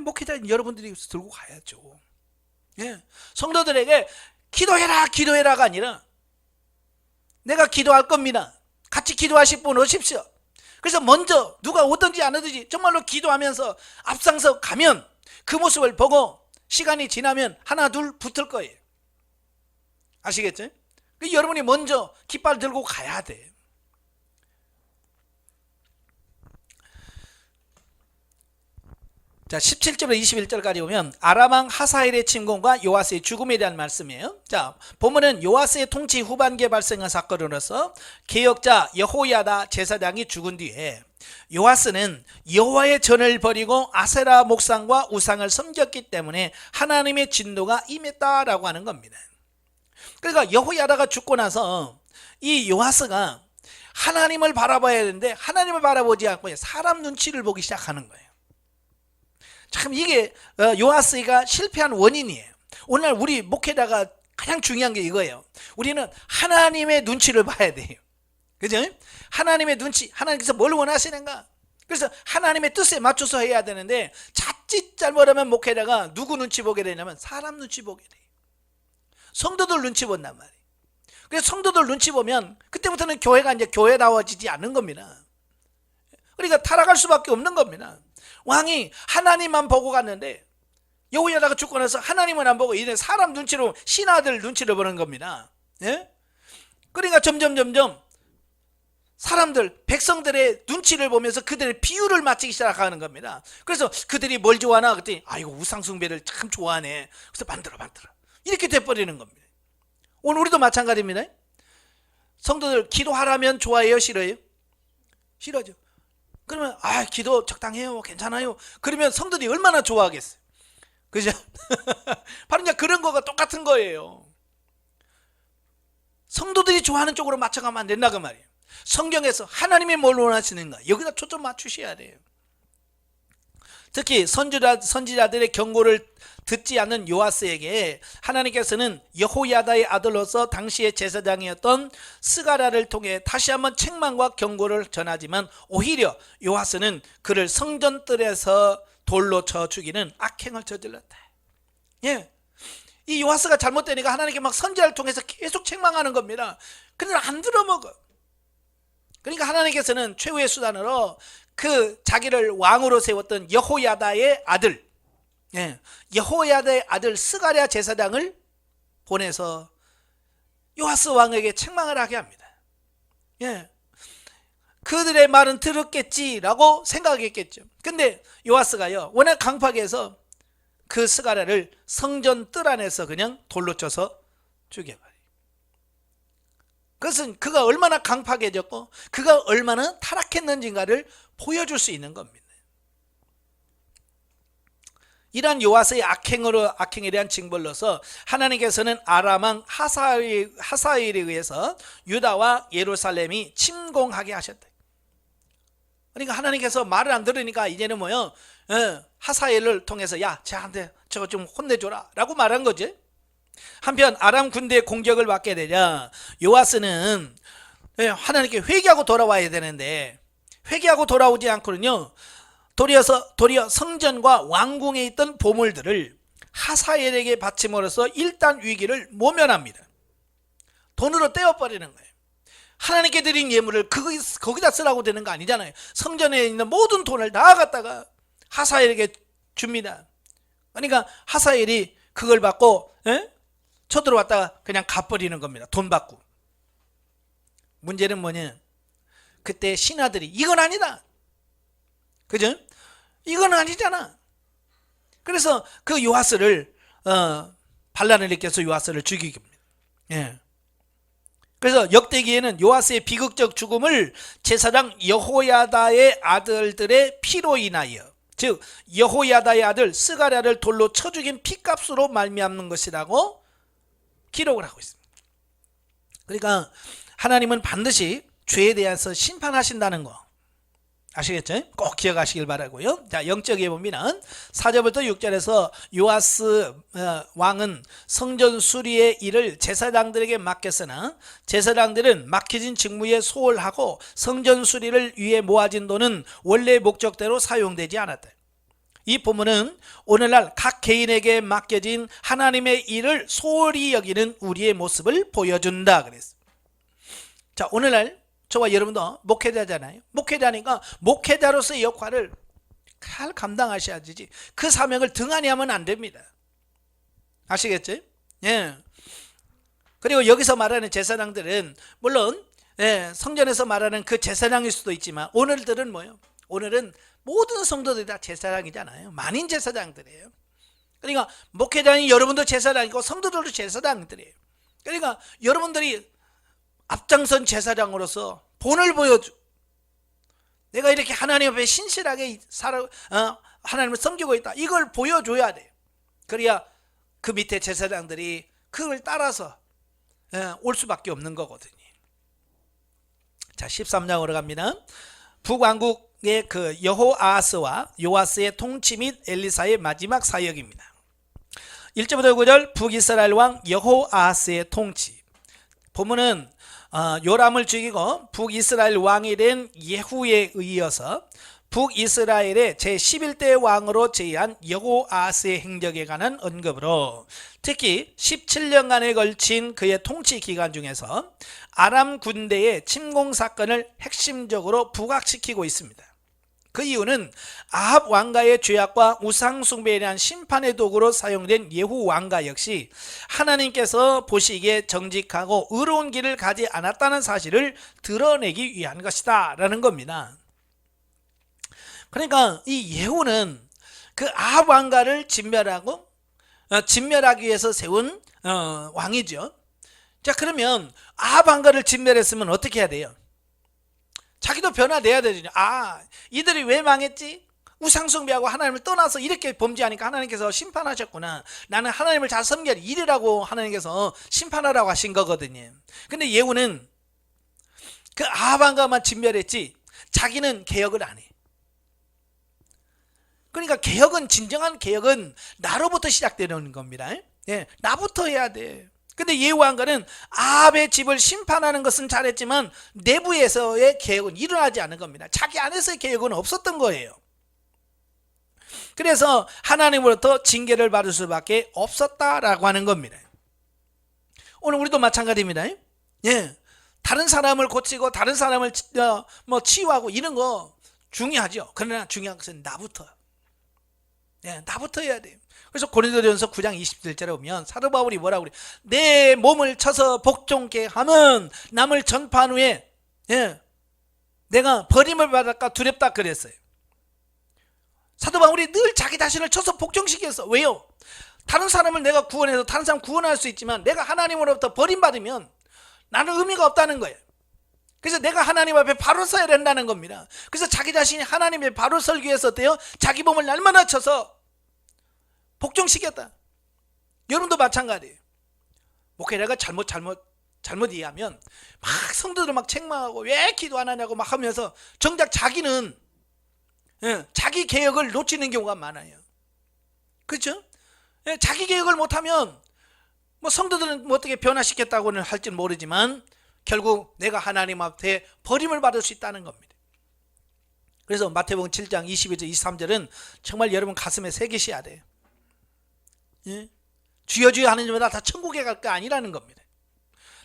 목회자인 여러분들이 들고 가야죠. 예. 성도들에게 기도해라 기도해라가 아니라 내가 기도할 겁니다. 같이 기도하실 분 오십시오. 그래서 먼저 누가 오든지 안 오든지 정말로 기도하면서 앞장서 가면 그 모습을 보고 시간이 지나면 하나 둘 붙을 거예요. 아시겠죠? 여러분이 먼저 깃발 들고 가야 돼. 자, 17절부터 21절까지 보면 아람왕 하사엘의 침공과 요아스의 죽음에 대한 말씀이에요. 자, 보면은 요아스의 통치 후반기에 발생한 사건으로서 개혁자 여호야다 제사장이 죽은 뒤에 요아스는 여호와의 전을 버리고 아세라 목상과 우상을 섬겼기 때문에 하나님의 진노가 임했다라고 하는 겁니다. 그러니까 여호야다가 죽고 나서 이 요아스가 하나님을 바라봐야 되는데 하나님을 바라보지 않고 사람 눈치를 보기 시작하는 거예요. 참 이게 요아스가 실패한 원인이에요. 오늘 우리 목회자가 가장 중요한 게 이거예요. 우리는 하나님의 눈치를 봐야 돼요. 그죠? 하나님의 눈치, 하나님께서 뭘 원하시는가? 그래서 하나님의 뜻에 맞춰서 해야 되는데 자칫 잘못하면 목회자가 누구 눈치 보게 되냐면 사람 눈치 보게 돼요. 성도들 눈치 본단 말이에요. 그래서 성도들 눈치 보면 그때부터는 교회가 이제 교회다워지지 않는 겁니다. 그러니까 타락할 수밖에 없는 겁니다. 왕이 하나님만 보고 갔는데 여호야다가 죽고 나서 하나님은 안 보고 이제 사람 눈치로 신하들 눈치를 보는 겁니다. 예? 그러니까 점점 사람들 백성들의 눈치를 보면서 그들의 비율을 맞추기 시작하는 겁니다. 그래서 그들이 뭘 좋아하나 그랬더니 이거 우상 숭배를 참 좋아하네. 그래서 만들어 이렇게 돼버리는 겁니다. 오늘 우리도 마찬가지입니다. 성도들 기도하라면 좋아해요 싫어해요? 싫어하죠. 그러면 기도 적당해요 괜찮아요. 그러면 성도들이 얼마나 좋아하겠어요. 그죠? 바로 이제 그런 거가 똑같은 거예요. 성도들이 좋아하는 쪽으로 맞춰가면 안 된다 그 말이에요. 성경에서 하나님이 뭘 원하시는가 여기다 초점 맞추셔야 돼요. 특히 선지자들의 경고를 듣지 않는 요아스에게 하나님께서는 여호야다의 아들로서 당시의 제사장이었던 스가랴를 통해 다시 한번 책망과 경고를 전하지만 오히려 요아스는 그를 성전뜰에서 돌로 쳐 죽이는 악행을 저질렀다. 예, 이 요아스가 잘못되니까 하나님께 막 선지자를 통해서 계속 책망하는 겁니다. 근데 안 들어먹어. 그러니까 하나님께서는 최후의 수단으로 그 자기를 왕으로 세웠던 여호야다의 아들, 여호야다의 아들 스가랴 제사장을 보내서 요아스 왕에게 책망을 하게 합니다. 그들의 말은 들었겠지라고 생각했겠죠. 근데 요아스가요 워낙 강팍해 해서 그 스가랴를 성전 뜰 안에서 그냥 돌로 쳐서 죽여버려요. 그것은 그가 얼마나 강팍해졌고 그가 얼마나 타락했는지를 보여줄 수 있는 겁니다. 이러한 요아스의 악행에 대한 징벌로서 하나님께서는 아람왕 하사엘에 의해서 유다와 예루살렘이 침공하게 하셨다. 그러니까 하나님께서 말을 안 들으니까 이제는 하사엘을 통해서 쟤한테 저거 좀 혼내줘라 라고 말한 거지. 한편 아람 군대의 공격을 받게 되자 요아스는 하나님께 회개하고 돌아와야 되는데 회개하고 돌아오지 않고는요 도리어 성전과 왕궁에 있던 보물들을 하사엘에게 바침으로써 일단 위기를 모면합니다. 돈으로 떼어버리는 거예요. 하나님께 드린 예물을 거기다 쓰라고 되는 거 아니잖아요. 성전에 있는 모든 돈을 다 갖다가 하사엘에게 줍니다. 그러니까 하사엘이 그걸 받고 쳐들어왔다가 그냥 갚버리는 겁니다. 돈 받고. 문제는 뭐냐, 그때 신하들이 이건 아니다, 그죠? 이건 아니잖아. 그래서 그 요아스를 반란을 일으켜서 요아스를 죽이게 합니다. 그래서 역대기에는 요아스의 비극적 죽음을 제사장 여호야다의 아들들의 피로 인하여, 즉 여호야다의 아들 스가랴를 돌로 쳐 죽인 피값으로 말미암는 것이라고 기록을 하고 있습니다. 그러니까 하나님은 반드시 죄에 대해서 심판하신다는 거 아시겠죠? 꼭 기억하시길 바라고요. 자, 영적에 보면 4절부터 6절에서 요아스 왕은 성전 수리의 일을 제사장들에게 맡겼으나 제사장들은 맡겨진 직무에 소홀하고 성전 수리를 위해 모아진 돈은 원래 목적대로 사용되지 않았다. 이 본문은 오늘날 각 개인에게 맡겨진 하나님의 일을 소홀히 여기는 우리의 모습을 보여준다 그랬어요. 자, 오늘날 저와 여러분도 목회자잖아요. 목회자니까 목회자로서의 역할을 잘 감당하셔야지 그 사명을 등한히 하면 안 됩니다. 아시겠죠? 예. 그리고 여기서 말하는 제사장들은 물론 성전에서 말하는 그 제사장일 수도 있지만 오늘들은 뭐예요? 오늘은 모든 성도들이 다 제사장이잖아요. 만인 제사장들이에요. 그러니까 목회장이 여러분도 제사장이고 성도들도 제사장들이에요. 그러니까 여러분들이 앞장선 제사장으로서 본을 보여줘. 내가 이렇게 하나님 앞에 신실하게 하나님을 섬기고 있다. 이걸 보여줘야 돼요. 그래야 그 밑에 제사장들이 그걸 따라서 올 수밖에 없는 거거든요. 자, 13장으로 갑니다. 북왕국의 그 여호아하스와 요아스의 통치 및 엘리사의 마지막 사역입니다. 1절부터 9절 북이스라엘 왕 여호아하스의 통치. 본문은 요람을 죽이고 북이스라엘 왕이 된 예후에 이어서 북이스라엘의 제11대 왕으로 제의한 여호아하스의 행적에 관한 언급으로 특히 17년간에 걸친 그의 통치 기간 중에서 아람 군대의 침공 사건을 핵심적으로 부각시키고 있습니다. 그 이유는 아합 왕가의 죄악과 우상 숭배에 대한 심판의 도구로 사용된 예후 왕가 역시 하나님께서 보시기에 정직하고 의로운 길을 가지 않았다는 사실을 드러내기 위한 것이다 라는 겁니다. 그러니까 이 예후는 그 아합 왕가를 진멸하기 위해서 세운 왕이죠. 자, 그러면 아합 왕가를 진멸했으면 어떻게 해야 돼요? 자기도 변화돼야 되죠. 이들이 왜 망했지? 우상숭배하고 하나님을 떠나서 이렇게 범죄하니까 하나님께서 심판하셨구나. 나는 하나님을 잘 섬겨야 이래라고 하나님께서 심판하라고 하신 거거든요. 근데 예후는 그 아합 왕가만 진멸했지 자기는 개혁을 안 해. 그러니까 진정한 개혁은 나로부터 시작되는 겁니다. 나부터 해야 돼. 근데 예후 왕가는 아합의 집을 심판하는 것은 잘했지만 내부에서의 개혁은 일어나지 않은 겁니다. 자기 안에서의 개혁은 없었던 거예요. 그래서 하나님으로부터 징계를 받을 수밖에 없었다라고 하는 겁니다. 오늘 우리도 마찬가지입니다. 다른 사람을 고치고 다른 사람을 치유하고 이런 거 중요하죠. 그러나 중요한 것은 나부터 해야 돼요. 그래서 고린도전서 9장 27절에 보면 사도 바울이 뭐라고 그래? 내 몸을 쳐서 복종케 하면 남을 전파한 후에 내가 버림을 받을까 두렵다 그랬어요. 사도 바울이 늘 자기 자신을 쳐서 복종시켰어. 왜요? 다른 사람을 내가 구원해서 다른 사람 구원할 수 있지만 내가 하나님으로부터 버림받으면 나는 의미가 없다는 거예요. 그래서 내가 하나님 앞에 바로 서야 된다는 겁니다. 그래서 자기 자신이 하나님 앞에 바로 설기 위해서 어때요? 자기 몸을 날마다 쳐서 복종시켰다. 여러분도 마찬가지예요. 목회자가 잘못 이해하면 막 성도들을 막 책망하고 왜 기도 안 하냐고 막 하면서 정작 자기는 자기 개혁을 놓치는 경우가 많아요. 그렇죠? 자기 개혁을 못하면 성도들은 어떻게 변화시켰다고는 할지는 모르지만 결국 내가 하나님 앞에 버림을 받을 수 있다는 겁니다. 그래서 마태복음 7장 22절 23절은 정말 여러분 가슴에 새기셔야 돼요. 주여 주여 하는 자마다 다 천국에 갈 거 아니라는 겁니다.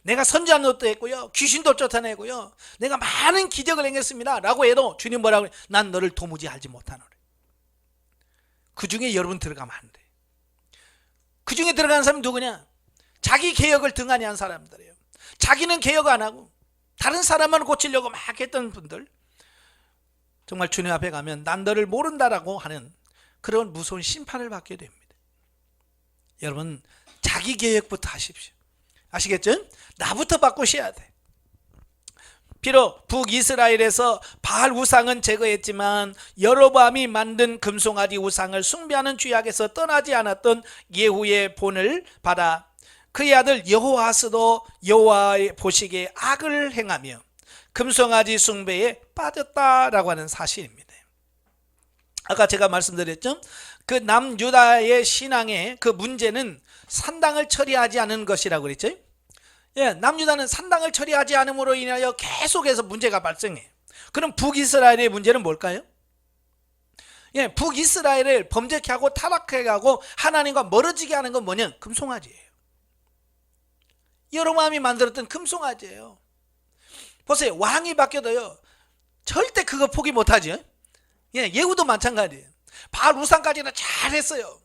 내가 선지한 것도 했고요, 귀신도 쫓아내고요, 내가 많은 기적을 행했습니다 라고 해도 주님 뭐라고 그래? 난 너를 도무지 알지 못하노래. 그 중에 여러분 들어가면 안 돼. 그 중에 들어가는 사람이 누구냐? 자기 개혁을 등한히 한 사람들이에요. 자기는 개혁 안 하고 다른 사람만 고치려고 막 했던 분들, 정말 주님 앞에 가면 난 너를 모른다라고 하는 그런 무서운 심판을 받게 됩니다. 여러분 자기 개혁부터 하십시오. 아시겠죠? 나부터 바꾸셔야 돼. 비록 북이스라엘에서 바알 우상은 제거했지만 여로보암이 만든 금송아지 우상을 숭배하는 죄악에서 떠나지 않았던 예후의 본을 받아 그의 아들 여호아스도 여호와의 보시기에 악을 행하며 금송아지 숭배에 빠졌다라고 하는 사실입니다. 아까 제가 말씀드렸죠? 그 남유다의 신앙의 그 문제는 산당을 처리하지 않은 것이라고 그랬죠? 남유다는 산당을 처리하지 않음으로 인하여 계속해서 문제가 발생해요. 그럼 북이스라엘의 문제는 뭘까요? 예, 북이스라엘을 범죄케 하고 타락하게 하고 하나님과 멀어지게 하는 건 뭐냐? 금송아지예요. 여로보암이 만들었던 금송아지예요. 보세요. 왕이 바뀌어도요 절대 그거 포기 못하죠. 예, 예후도 마찬가지예요. 바알 우상까지는 잘했어요.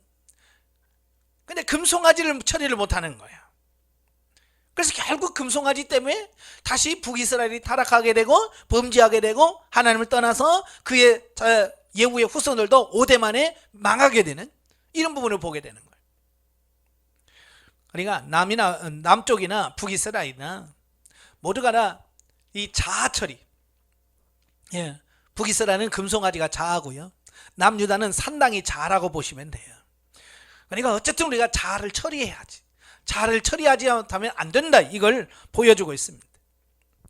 근데 금송아지를 처리를 못하는 거예요. 그래서 결국 금송아지 때문에 다시 북이스라엘이 타락하게 되고 범죄하게 되고 하나님을 떠나서 그의 예후의 후손들도 5대 만에 망하게 되는 이런 부분을 보게 되는 거예요. 그러니까 남쪽이나 북이스라엘이나 모두가 다 이 자아 처리. 예, 북이스라엘은 금송아지가 자아고요. 남유다는 산당이 자아라고 보시면 돼요. 그러니까 어쨌든 우리가 자아를 처리해야지. 자아를 처리하지 못하면 안 된다. 이걸 보여주고 있습니다.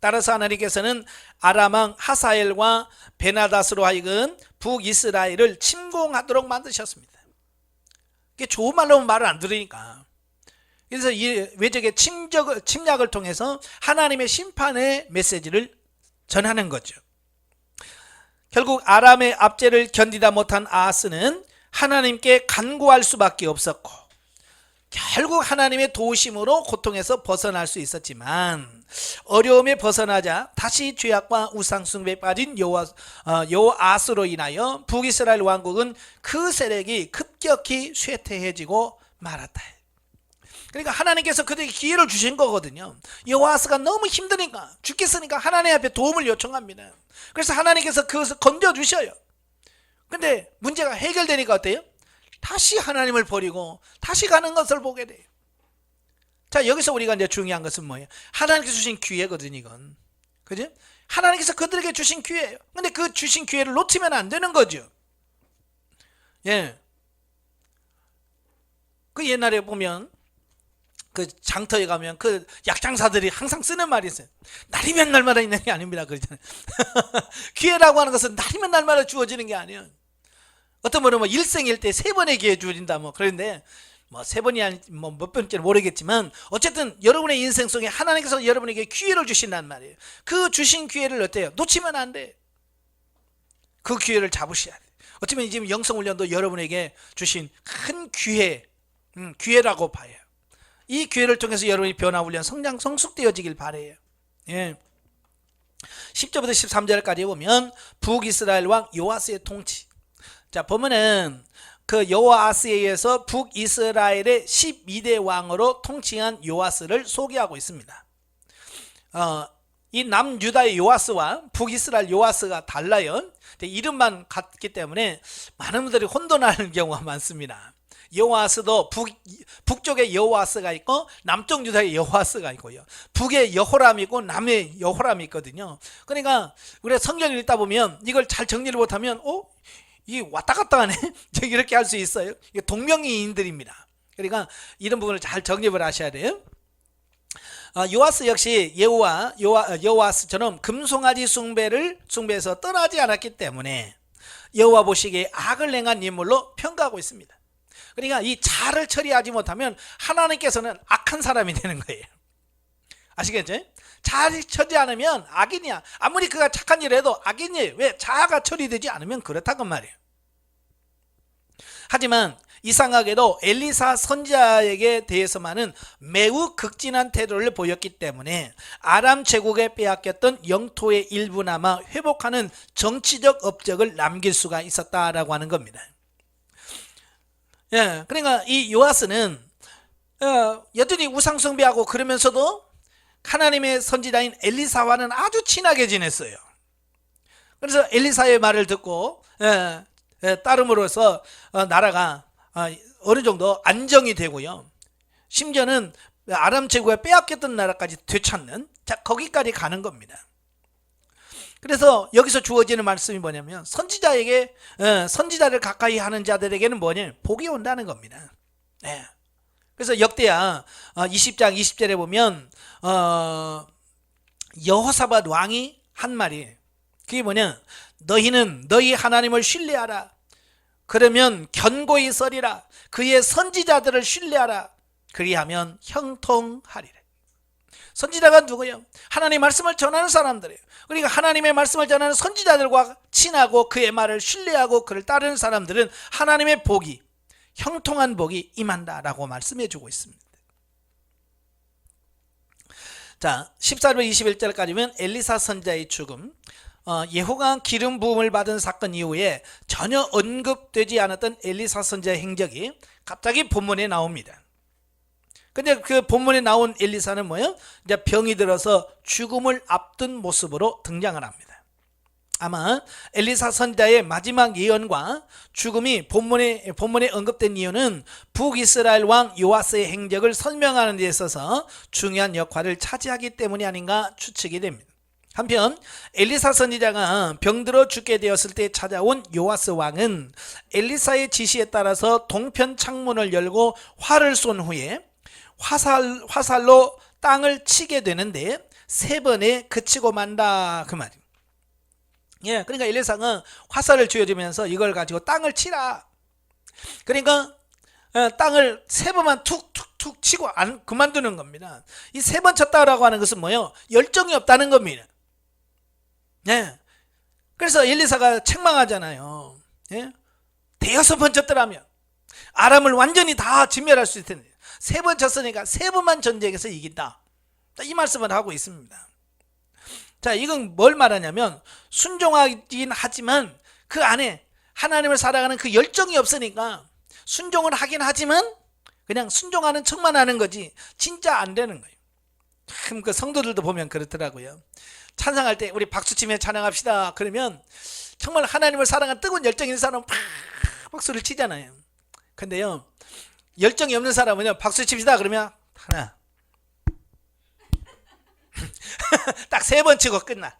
따라서 하나님께서는 아람왕 하사엘과 베나닷으로 하여금 북이스라엘을 침공하도록 만드셨습니다. 이게 좋은 말로 말을 안 들으니까. 그래서 이 외적의 침략을 통해서 하나님의 심판의 메시지를 전하는 거죠. 결국 아람의 압제를 견디다 못한 아하스는 하나님께 간구할 수밖에 없었고 결국 하나님의 도우심으로 고통에서 벗어날 수 있었지만 어려움에 벗어나자 다시 죄악과 우상숭배에 빠진 여호아스로 인하여 북이스라엘 왕국은 그 세력이 급격히 쇠퇴해지고 말았다. 그러니까 하나님께서 그들에게 기회를 주신 거거든요. 여호아스가 너무 힘드니까 죽겠으니까 하나님 앞에 도움을 요청합니다. 그래서 하나님께서 그것을 건져주셔요. 근데 문제가 해결되니까 어때요? 다시 하나님을 버리고 다시 가는 것을 보게 돼요. 자, 여기서 우리가 이제 중요한 것은 뭐예요? 하나님께서 주신 기회거든요, 이건. 그죠? 하나님께서 그들에게 주신 기회예요. 근데 그 주신 기회를 놓치면 안 되는 거죠. 예. 그 옛날에 보면 그 장터에 가면 그 약장사들이 항상 쓰는 말이 있어요. 날이면 날마다 있는 게 아닙니다. 그러잖아요. 기회라고 하는 것은 날이면 날마다 주어지는 게 아니에요. 어떤 분은 뭐 일생일대 3번의 기회 주어진다 뭐 그런데 뭐 3번이 아니 뭐 몇 번째는 모르겠지만 어쨌든 여러분의 인생 속에 하나님께서 여러분에게 기회를 주신단 말이에요. 그 주신 기회를 어때요? 놓치면 안 돼. 그 기회를 잡으셔야 돼. 어쩌면 지금 영성훈련도 여러분에게 주신 큰 기회라고 봐요. 이 기회를 통해서 여러분이 변화훈련 성장 성숙되어지길 바라요. 예. 10절부터 13절까지 보면 북이스라엘 왕 요아스의 통치. 자, 보면은 그 여호아스에 의해서 북이스라엘의 12대 왕으로 통치한 요아스를 소개하고 있습니다. 이 남유다의 요아스와 북이스라엘 요아스가 달라요. 이름만 같기 때문에 많은 분들이 혼돈하는 경우가 많습니다. 여호아스도 북쪽에 여호아스가 있고 남쪽 유다에 여호아스가 있고요. 북에 여호람이 있고 남에 여호람이 있거든요. 그러니까 우리가 성경을 읽다 보면 이걸 잘 정리를 못하면 이게 왔다 갔다 하네? 이렇게 할 수 있어요. 이게 동명이인들입니다. 그러니까 이런 부분을 잘 정립을 하셔야 돼요. 요아스 역시 여호아스처럼 금송아지 숭배에서 떠나지 않았기 때문에 여호와 보시기에 악을 행한 인물로 평가하고 있습니다. 그러니까 이 자아를 처리하지 못하면 하나님께서는 악한 사람이 되는 거예요. 아시겠죠? 자아를 처리 않으면 악인이야. 아무리 그가 착한 일을 해도 악인이에요. 왜? 자아가 처리되지 않으면 그렇다고 말이에요. 하지만 이상하게도 엘리사 선지자에게 대해서만은 매우 극진한 태도를 보였기 때문에 아람 제국에 빼앗겼던 영토의 일부나마 회복하는 정치적 업적을 남길 수가 있었다라고 하는 겁니다. 예, 그러니까 이 요아스는 여전히 우상숭배하고 그러면서도 하나님의 선지자인 엘리사와는 아주 친하게 지냈어요. 그래서 엘리사의 말을 듣고 따름으로써 나라가 어느 정도 안정이 되고요. 심지어는 아람 제국에 빼앗겼던 나라까지 되찾는, 자, 거기까지 가는 겁니다. 그래서 여기서 주어지는 말씀이 뭐냐면 선지자를 가까이 하는 자들에게는 뭐냐? 복이 온다는 겁니다. 네. 그래서 역대하 20장 20절에 보면 여호사밧 왕이 한 말이, 그게 뭐냐? 너희는 너희 하나님을 신뢰하라. 그러면 견고히 서리라. 그의 선지자들을 신뢰하라. 그리하면 형통하리라. 선지자가 누구예요? 하나님의 말씀을 전하는 사람들이에요. 그러니까 하나님의 말씀을 전하는 선지자들과 친하고 그의 말을 신뢰하고 그를 따르는 사람들은 하나님의 복이, 형통한 복이 임한다라고 말씀해 주고 있습니다. 자, 14절 21절까지면 엘리사 선지자의 죽음, 예후가 기름 부음을 받은 사건 이후에 전혀 언급되지 않았던 엘리사 선지자의 행적이 갑자기 본문에 나옵니다. 근데 그 본문에 나온 엘리사는 뭐예요? 이제 병이 들어서 죽음을 앞둔 모습으로 등장을 합니다. 아마 엘리사 선지자의 마지막 예언과 죽음이 본문에 언급된 이유는 북이스라엘 왕 요아스의 행적을 설명하는 데 있어서 중요한 역할을 차지하기 때문이 아닌가 추측이 됩니다. 한편 엘리사 선지자가 병들어 죽게 되었을 때 찾아온 요아스 왕은 엘리사의 지시에 따라서 동편 창문을 열고 활을 쏜 후에 화살로 땅을 치게 되는데 3번에 그치고 만다, 그 말이에요. 예, 그러니까 엘리사가 화살을 쥐어주면서 이걸 가지고 땅을 치라. 그러니까 땅을 3번만 툭툭툭 치고 그만두는 겁니다. 이 3번 쳤다라고 하는 것은 뭐예요? 열정이 없다는 겁니다. 예. 그래서 엘리사가 책망하잖아요. 예? 대여섯 번 쳤더라면 아람을 완전히 다 진멸할 수 있을 텐데 3번 쳤으니까 3번만 전쟁에서 이긴다. 이 말씀을 하고 있습니다. 자, 이건 뭘 말하냐면 순종하긴 하지만 그 안에 하나님을 살아가는 그 열정이 없으니까 순종을 하긴 하지만 그냥 순종하는 척만 하는 거지 진짜 안 되는 거예요. 참 그 성도들도 보면 그렇더라고요. 찬양할 때 우리 박수치며 찬양합시다 그러면 정말 하나님을 사랑하는 뜨거운 열정 있는 사람은 팍 박수를 치잖아요. 근데요, 열정이 없는 사람은요, 박수 칩시다 그러면 하나 딱 3번 치고 끝나.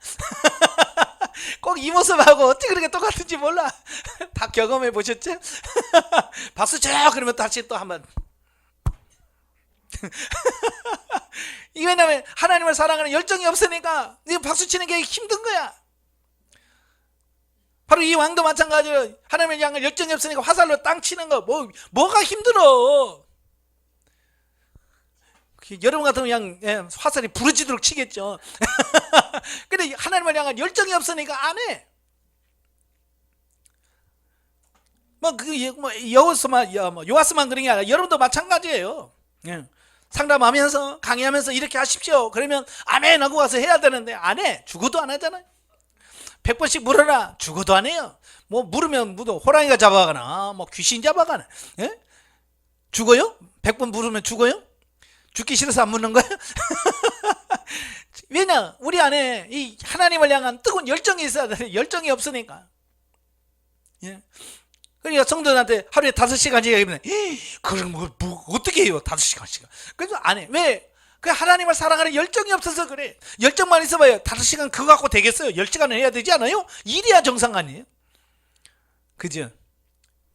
꼭 이 모습하고 어떻게 그렇게 똑같은지 몰라. 다 경험해 보셨죠? 박수 쳐 그러면 다시 또 한번. 이게 왜냐면 하나님을 사랑하는 열정이 없으니까 이 박수 치는 게 힘든 거야. 바로 이 왕도 마찬가지로 하나님을 향한 열정이 없으니까 화살로 땅 치는 거 뭐가 힘들어. 여러분 같으면 그냥 화살이 부러지도록 치겠죠. 근데 하나님을 향한 열정이 없으니까 안 해. 요아스만 그런 게 아니라 여러분도 마찬가지예요. 상담하면서 강의하면서 이렇게 하십시오. 그러면 아멘 하고 와서 해야 되는데 안 해. 죽어도 안 하잖아요. 100번씩 물어라. 죽어도 안 해요. 물으면 호랑이가 잡아가나 귀신 잡아가나. 예? 죽어요? 100번 물으면 죽어요? 죽기 싫어서 안 묻는 거예요? 왜냐? 우리 안에 이 하나님을 향한 뜨거운 열정이 있어야 돼. 열정이 없으니까. 예. 그러니까 성도들한테 하루에 5시간씩 얘기하면 그럼 어떻게 해요? 5시간씩. 그래서 안 해. 왜? 그 하나님을 사랑하는 열정이 없어서 그래. 열정만 있어봐요. 5시간 그거 갖고 되겠어요? 10시간은 해야 되지 않아요? 일이야 정상 아니에요? 그죠?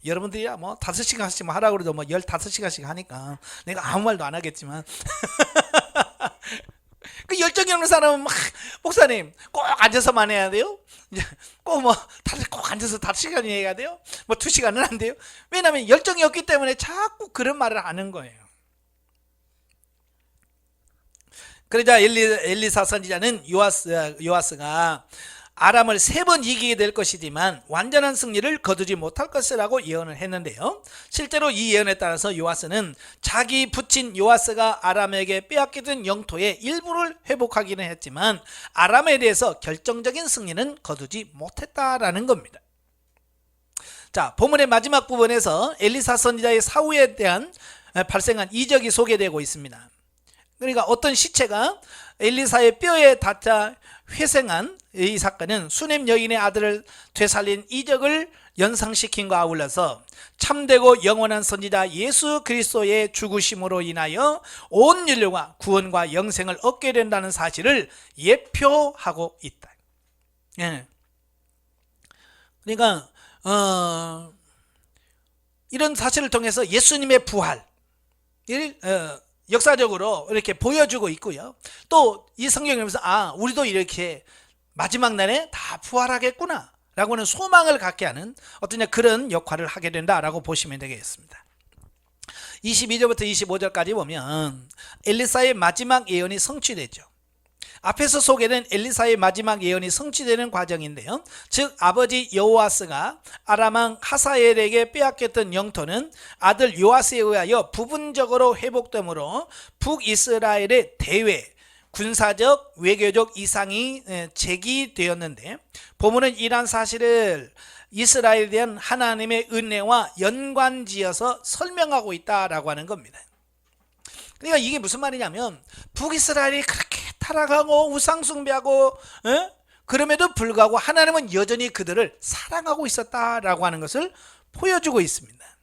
여러분들이야 5시간씩 하라고 그래도 15시간씩 하니까 내가 아무 말도 안 하겠지만 그 열정이 없는 사람은 목사님 꼭 앉아서만 해야 돼요? 꼭 앉아서 5시간 해야 돼요? 2시간은 안 돼요? 왜냐하면 열정이 없기 때문에 자꾸 그런 말을 하는 거예요. 그러자 엘리사 선지자는 요아스가 아람을 3번 이기게 될 것이지만 완전한 승리를 거두지 못할 것이라고 예언을 했는데요. 실제로 이 예언에 따라서 요아스는 자기 부친 요아스가 아람에게 빼앗기던 영토의 일부를 회복하기는 했지만 아람에 대해서 결정적인 승리는 거두지 못했다라는 겁니다. 자, 본문의 마지막 부분에서 엘리사 선지자의 사후에 대한 발생한 이적이 소개되고 있습니다. 그러니까 어떤 시체가 엘리사의 뼈에 닿자 회생한 이 사건은 수넴 여인의 아들을 되살린 이적을 연상시킨과 아울러서 참되고 영원한 선지자 예수 그리스도의 죽으심으로 인하여 온 인류가 구원과 영생을 얻게 된다는 사실을 예표하고 있다. 예. 그러니까 이런 사실을 통해서 예수님의 부활을 역사적으로 이렇게 보여주고 있고요. 또 이 성경을 보면서 우리도 이렇게 마지막 날에 다 부활하겠구나 라고 하는 소망을 갖게 하는 어떤 그런 역할을 하게 된다라고 보시면 되겠습니다. 22절부터 25절까지 보면 엘리사의 마지막 예언이 성취되죠. 앞에서 소개된 엘리사의 마지막 예언이 성취되는 과정인데요. 즉 아버지 여호아스가 아람왕 하사엘에게 빼앗겼던 영토는 아들 요아스에 의하여 부분적으로 회복되므로 북이스라엘의 대외 군사적 외교적 이상이 제기되었는데, 본문은 이러한 사실을 이스라엘에 대한 하나님의 은혜와 연관지어서 설명하고 있다라고 하는 겁니다. 그러니까 이게 무슨 말이냐면, 북이스라엘이 그렇게 타락하고 우상숭배하고 그럼에도 불구하고 하나님은 여전히 그들을 사랑하고 있었다라고 하는 것을 보여주고 있습니다.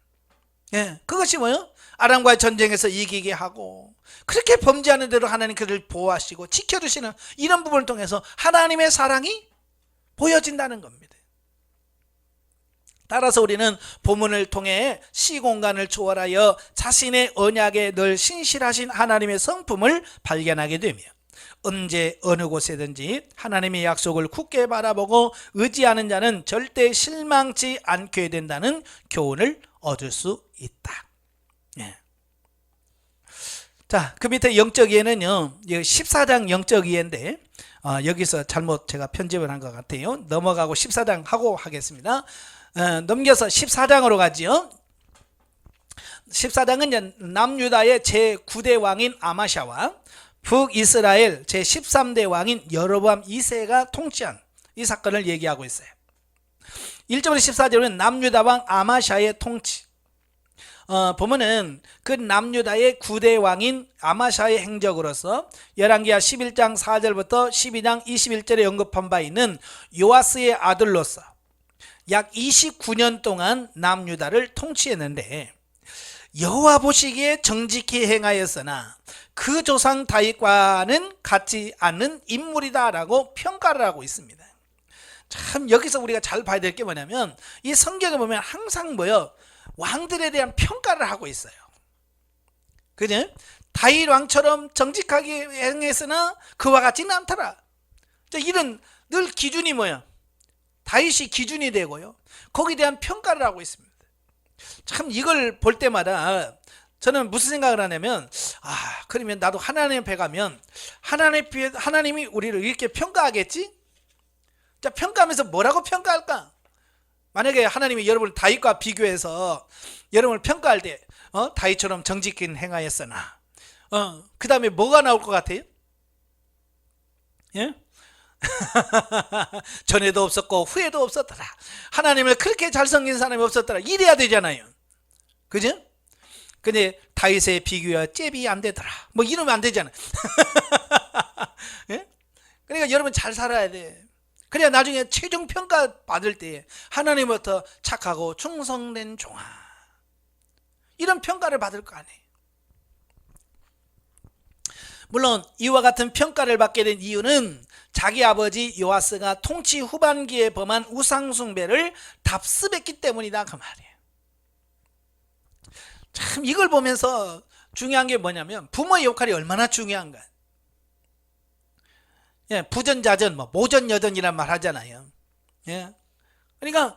그것이 뭐예요? 아람과의 전쟁에서 이기게 하고 그렇게 범죄하는 대로 하나님 그들을 보호하시고 지켜주시는 이런 부분을 통해서 하나님의 사랑이 보여진다는 겁니다. 따라서 우리는 본문을 통해 시공간을 초월하여 자신의 언약에 늘 신실하신 하나님의 성품을 발견하게 되며, 언제 어느 곳에든지 하나님의 약속을 굳게 바라보고 의지하는 자는 절대 실망치 않게 된다는 교훈을 얻을 수 있다. 자, 그 밑에 영적 이해는요, 14장 영적 이해인데 여기서 잘못 제가 편집을 한 것 같아요. 넘어가고 14장 하고 하겠습니다. 넘겨서 14장으로 가지요. 14장은 이제 남유다의 제9대 왕인 아마샤와 북이스라엘 제13대 왕인 여로보암 2세가 통치한 이 사건을 얘기하고 있어요. 1절부터 14절은 남유다 왕 아마샤의 통치. 보면은 그 남유다의 9대 왕인 아마샤의 행적으로서 열왕기하 11장 4절부터 12장 21절에 언급한 바 있는 요아스의 아들로서 약 29년 동안 남유다를 통치했는데, 여호와 보시기에 정직히 행하였으나 그 조상 다윗과는 같지 않는 인물이다라고 평가를 하고 있습니다. 참 여기서 우리가 잘 봐야 될 게 뭐냐면, 이 성경을 보면 항상 왕들에 대한 평가를 하고 있어요. 그죠? 다윗 왕처럼 정직하게 행했으나 그와 같지는 않더라. 이런 늘 기준이 뭐야? 다윗이 기준이 되고요, 거기에 대한 평가를 하고 있습니다. 참 이걸 볼 때마다 저는 무슨 생각을 하냐면, 그러면 나도 하나님 앞에 가면 하나님이 우리를 이렇게 평가하겠지? 자, 평가하면서 뭐라고 평가할까? 만약에 하나님이 여러분을 다윗과 비교해서 여러분을 평가할 때 다윗처럼 정직히 행하였으나 그 다음에 뭐가 나올 것 같아요? 예? 전에도 없었고 후에도 없었더라. 하나님을 그렇게 잘 섬긴 사람이 없었더라. 이래야 되잖아요. 그죠? 근데 다윗의 비교와 잽이 안 되더라. 뭐 이러면 안 되잖아. 예? 그러니까 여러분 잘 살아야 돼. 그래야 나중에 최종 평가 받을 때 하나님부터 착하고 충성된 종아, 이런 평가를 받을 거 아니에요. 물론 이와 같은 평가를 받게 된 이유는 자기 아버지 요아스가 통치 후반기에 범한 우상숭배를 답습했기 때문이다, 그 말이에요. 참 이걸 보면서 중요한 게 뭐냐면, 부모의 역할이 얼마나 중요한가. 부전자전, 모전여전이란 말 하잖아요. 그러니까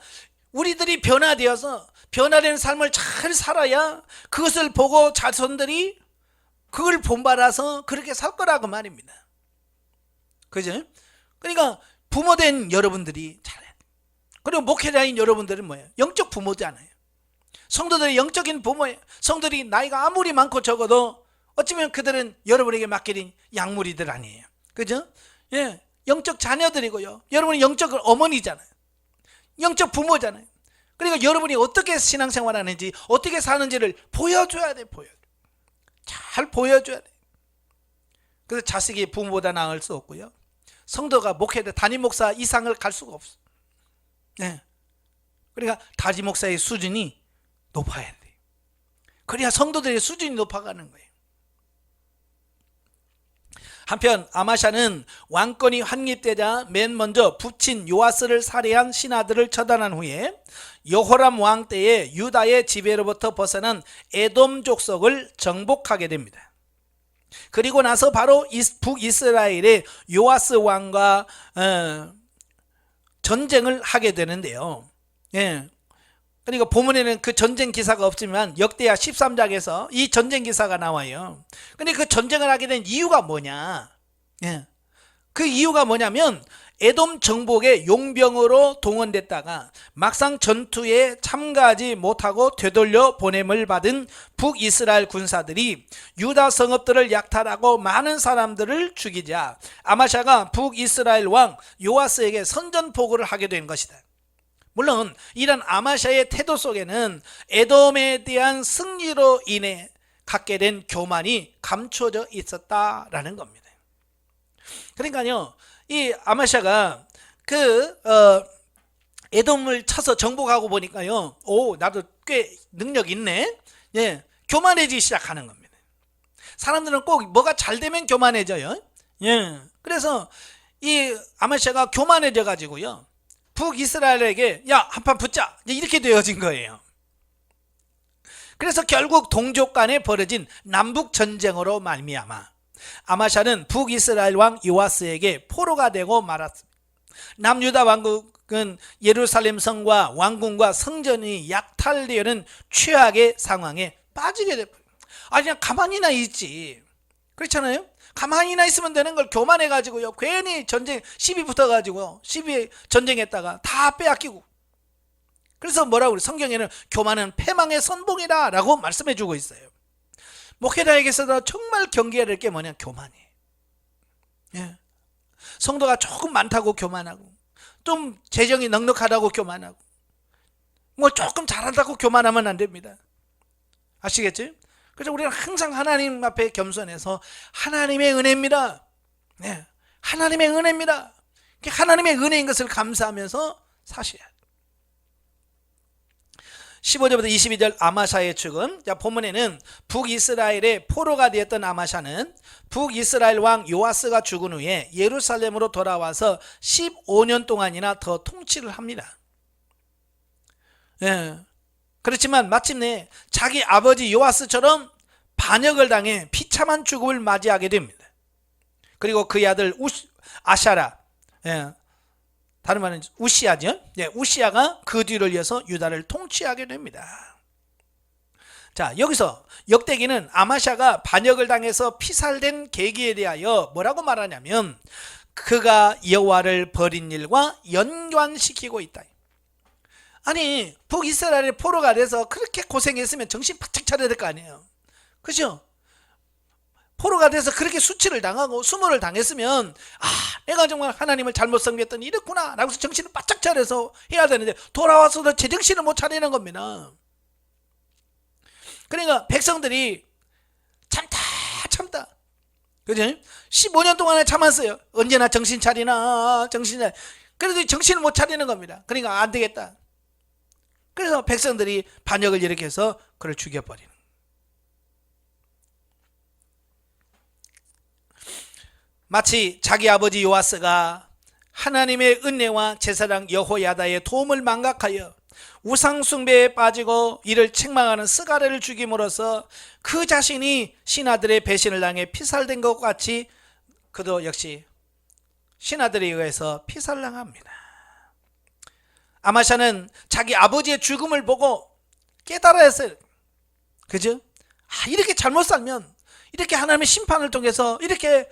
우리들이 변화되어서 변화되는 삶을 잘 살아야 그것을 보고 자손들이 그걸 본받아서 그렇게 살 거라고 말입니다. 그죠? 그러니까 부모된 여러분들이 잘해. 그리고 목회자인 여러분들은 뭐예요? 영적 부모잖아요. 성도들의 영적인 부모예요. 성도들이 나이가 아무리 많고 적어도 어쩌면 그들은 여러분에게 맡겨진 약물이들 아니에요. 그죠? 영적 자녀들이고요, 여러분은 영적 어머니잖아요. 영적 부모잖아요. 그러니까 여러분이 어떻게 신앙생활 하는지, 어떻게 사는지를 보여줘야 돼. 잘 보여줘야 돼. 그래서 자식이 부모보다 나을 수 없고요, 성도가 목회자 담임 목사 이상을 갈 수가 없어. 그러니까 담임 목사의 수준이 높아야 돼. 그래야 성도들의 수준이 높아가는 거예요. 한편 아마샤는 왕권이 확립되자 맨 먼저 부친 요아스를 살해한 신하들을 처단한 후에 여호람 왕 때에 유다의 지배로부터 벗어난 에돔 족속을 정복하게 됩니다. 그리고 나서 바로 북이스라엘의 요아스 왕과 전쟁을 하게 되는데요. 그러니까 본문에는 그 전쟁 기사가 없지만 역대하 13장에서 이 전쟁 기사가 나와요. 근데 그 전쟁을 하게 된 이유가 뭐냐? 예. 그 이유가 뭐냐면 에돔 정복의 용병으로 동원됐다가 막상 전투에 참가하지 못하고 되돌려 보냄을 받은 북이스라엘 군사들이 유다 성읍들을 약탈하고 많은 사람들을 죽이자 아마샤가 북이스라엘 왕 요아스에게 선전포고를 하게 된 것이다. 물론 이런 아마샤의 태도 속에는 에돔에 대한 승리로 인해 갖게 된 교만이 감춰져 있었다라는 겁니다. 그러니까요, 이 아마샤가 에돔을 쳐서 정복하고 보니까요, 오, 나도 꽤 능력 있네. 예, 교만해지기 시작하는 겁니다. 사람들은 꼭 뭐가 잘 되면 교만해져요. 예, 그래서 이 아마샤가 교만해져 가지고요, 북이스라엘에게 야, 한판 붙자, 이렇게 되어진 거예요. 그래서 결국 동족 간에 벌어진 남북 전쟁으로 말미암아 아마샤는 북이스라엘 왕 요아스에게 포로가 되고 말았습니다. 남유다 왕국은 예루살렘 성과 왕궁과 성전이 약탈되는 최악의 상황에 빠지게 돼버려요. 아니, 그냥 가만히나 있지. 그렇잖아요? 가만히나 있으면 되는 걸 교만해가지고요, 괜히 전쟁 시비 붙어가지고 시비 전쟁했다가 다 빼앗기고. 그래서 뭐라고 그래? 성경에는 교만은 패망의 선봉이다 라고 말씀해주고 있어요. 목회자에게서도 정말 경계해야 될 게 뭐냐? 교만이에요. 예. 성도가 조금 많다고 교만하고, 좀 재정이 넉넉하다고 교만하고, 뭐 조금 잘한다고 교만하면 안 됩니다. 아시겠죠? 그래서 우리는 항상 하나님 앞에 겸손해서 하나님의 은혜입니다. 네. 하나님의 은혜입니다. 하나님의 은혜인 것을 감사하면서 사셔야 돼요. 15절부터 22절 아마샤의 죽음. 자, 본문에는 북이스라엘의 포로가 되었던 아마샤는 북이스라엘 왕 요아스가 죽은 후에 예루살렘으로 돌아와서 15년 동안이나 더 통치를 합니다. 예. 그렇지만 마침내 자기 아버지 요아스처럼 반역을 당해 비참한 죽음을 맞이하게 됩니다. 그리고 그의 아들 아샤라, 예, 다른 말은 우시아죠. 예, 우시아가 그 뒤를 이어서 유다를 통치하게 됩니다. 자, 여기서 역대기는 아마샤가 반역을 당해서 피살된 계기에 대하여 뭐라고 말하냐면 그가 여호와를 버린 일과 연관시키고 있다. 아니, 북이스라엘의 포로가 돼서 그렇게 고생했으면 정신 바짝 차려야 될 거 아니에요. 그죠? 포로가 돼서 그렇게 수치를 당하고 수모를 당했으면 내가 정말 하나님을 잘못 섬겼더니 이렇구나 라고 해서 정신을 바짝 차려서 해야 되는데 돌아와서도 제정신을 못 차리는 겁니다. 그러니까 백성들이 참다. 그죠? 15년 동안에 참았어요. 언제나 정신 차리나 그래도 정신을 못 차리는 겁니다. 그러니까 안 되겠다. 그래서 백성들이 반역을 일으켜서 그를 죽여버리는. 마치 자기 아버지 요아스가 하나님의 은혜와 제사장 여호야다의 도움을 망각하여 우상 숭배에 빠지고 이를 책망하는 스가랴를 죽임으로써 그 자신이 신하들의 배신을 당해 피살된 것 같이 그도 역시 신하들에 의해서 피살당합니다. 아마샤는 자기 아버지의 죽음을 보고 깨달아야 했어요. 그죠? 이렇게 잘못 살면 이렇게 하나님의 심판을 통해서 이렇게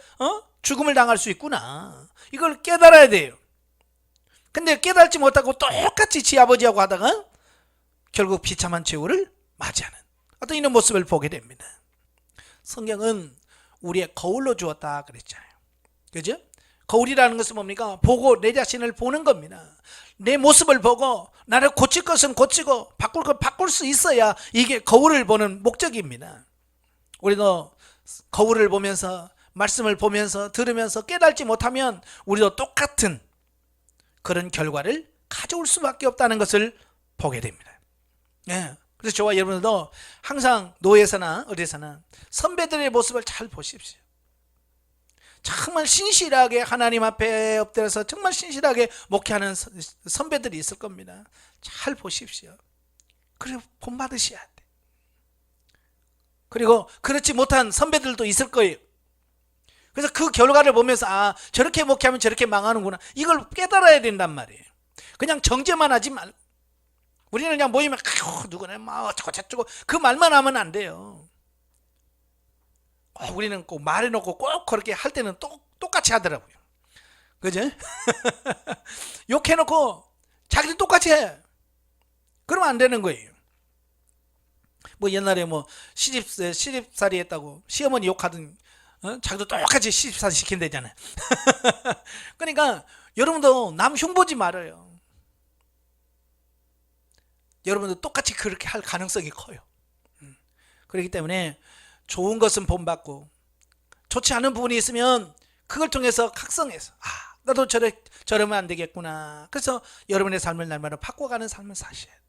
죽음을 당할 수 있구나. 이걸 깨달아야 돼요. 근데 깨달지 못하고 똑같이 지 아버지하고 하다가 결국 비참한 최후를 맞이하는 어떤 이런 모습을 보게 됩니다. 성경은 우리의 거울로 주었다 그랬잖아요. 그죠? 거울이라는 것은 뭡니까? 보고 내 자신을 보는 겁니다. 내 모습을 보고 나를 고칠 것은 고치고 바꿀 것 바꿀 수 있어야 이게 거울을 보는 목적입니다. 우리도 거울을 보면서 말씀을 보면서 들으면서 깨달지 못하면 우리도 똑같은 그런 결과를 가져올 수밖에 없다는 것을 보게 됩니다. 예. 그래서 저와 여러분들도 항상 노예서나 어디서나 선배들의 모습을 잘 보십시오. 정말 신실하게 하나님 앞에 엎드려서 정말 신실하게 목회하는 선배들이 있을 겁니다. 잘 보십시오. 그리고 본받으셔야 돼. 그리고 그렇지 못한 선배들도 있을 거예요. 그래서 그 결과를 보면서 저렇게 목회하면 저렇게 망하는구나, 이걸 깨달아야 된단 말이에요. 그냥 정죄만 하지 말고 우리는 그냥 모이면 아유, 누구네 뭐 어쩌고 저쩌고 그 말만 하면 안 돼요. 우리는 꼭 말해놓고 꼭 그렇게 할 때는 똑같이 하더라고요. 그죠? 욕해놓고 자기도 똑같이 해. 그러면 안 되는 거예요. 뭐 옛날에 뭐 시집살이 했다고 시어머니 욕하던 자기도 똑같이 시집살이 시킨다잖아요. 그러니까 여러분도 남 흉보지 말아요. 여러분도 똑같이 그렇게 할 가능성이 커요. 그렇기 때문에 좋은 것은 본받고 좋지 않은 부분이 있으면 그걸 통해서 각성해서 나도 저러면 안 되겠구나. 그래서 여러분의 삶을 날마다 바꿔가는 삶을 사셔야 돼요.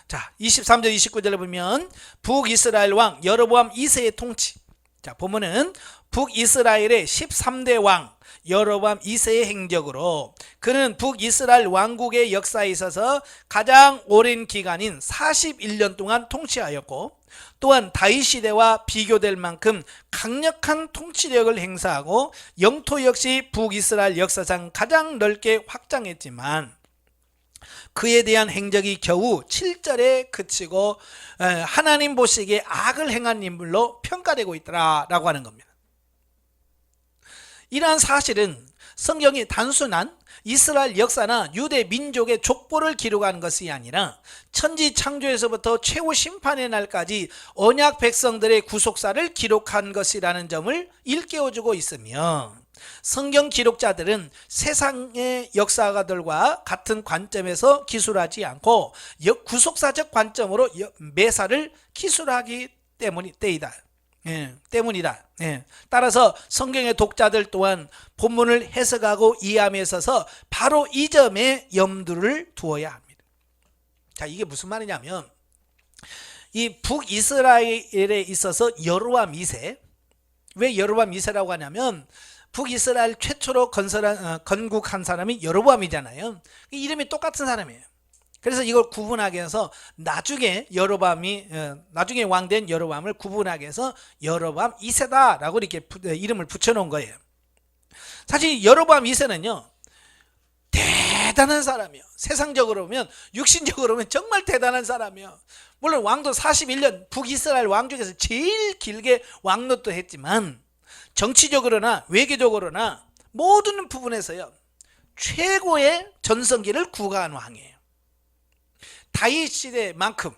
자, 23절 29절에 보면 북이스라엘 왕 여로보암 2세의 통치. 자, 보면은 북이스라엘의 13대 왕 여로보암 2세의 행적으로 그는 북이스라엘 왕국의 역사에 있어서 가장 오랜 기간인 41년 동안 통치하였고, 또한 다윗 시대와 비교될 만큼 강력한 통치력을 행사하고 영토 역시 북이스라엘 역사상 가장 넓게 확장했지만 그에 대한 행적이 겨우 7절에 그치고 하나님 보시기에 악을 행한 인물로 평가되고 있더라라고 하는 겁니다. 이러한 사실은 성경이 단순한 이스라엘 역사나 유대 민족의 족보를 기록한 것이 아니라 천지 창조에서부터 최후 심판의 날까지 언약 백성들의 구속사를 기록한 것이라는 점을 일깨워주고 있으며, 성경 기록자들은 세상의 역사가들과 같은 관점에서 기술하지 않고 구속사적 관점으로 매사를 기술하기 때문이다. 따라서 성경의 독자들 또한 본문을 해석하고 이해함에 있어서 바로 이 점에 염두를 두어야 합니다. 자, 이게 무슨 말이냐면 이 북이스라엘에 있어서 여로보암 2세, 왜 여로보암 2세라고 하냐면 북이스라엘 최초로 건국한 사람이 여로보암이잖아요. 이름이 똑같은 사람이에요. 그래서 이걸 구분하게 해서 나중에 왕된 여로보암을 구분하게 해서 여로보암 2세다라고 이렇게 이름을 붙여놓은 거예요. 사실 여로보암 2세는요 대단한 사람이에요. 세상적으로 보면, 육신적으로 보면 정말 대단한 사람이에요. 물론 왕도 41년 북이스라엘 왕 중에서 제일 길게 왕노도 했지만 정치적으로나 외교적으로나 모든 부분에서요 최고의 전성기를 구가한 왕이에요. 다윗 시대만큼,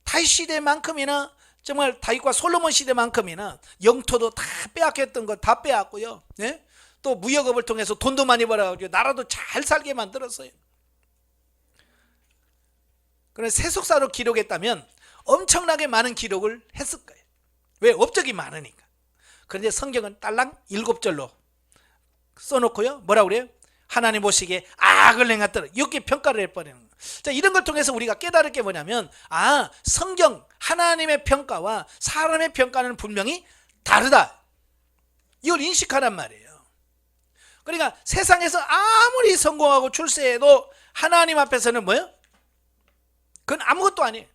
다윗 시대만큼이나 정말 다윗과 솔로몬 시대만큼이나 영토도 다 빼앗겼던 거 다 빼앗고요. 또 무역업을 통해서 돈도 많이 벌어가지고 나라도 잘 살게 만들었어요. 그래서 세속사로 기록했다면 엄청나게 많은 기록을 했을 거예요. 왜? 업적이 많으니까. 그런데 성경은 딸랑 7절로 써놓고요. 뭐라고 그래요? 하나님 보시기에 악을 행했더라, 이렇게 평가를 해버리는 거예요. 자, 이런 걸 통해서 우리가 깨달을 게 뭐냐면 성경 하나님의 평가와 사람의 평가는 분명히 다르다, 이걸 인식하란 말이에요. 그러니까 세상에서 아무리 성공하고 출세해도 하나님 앞에서는 뭐예요? 그건 아무것도 아니에요.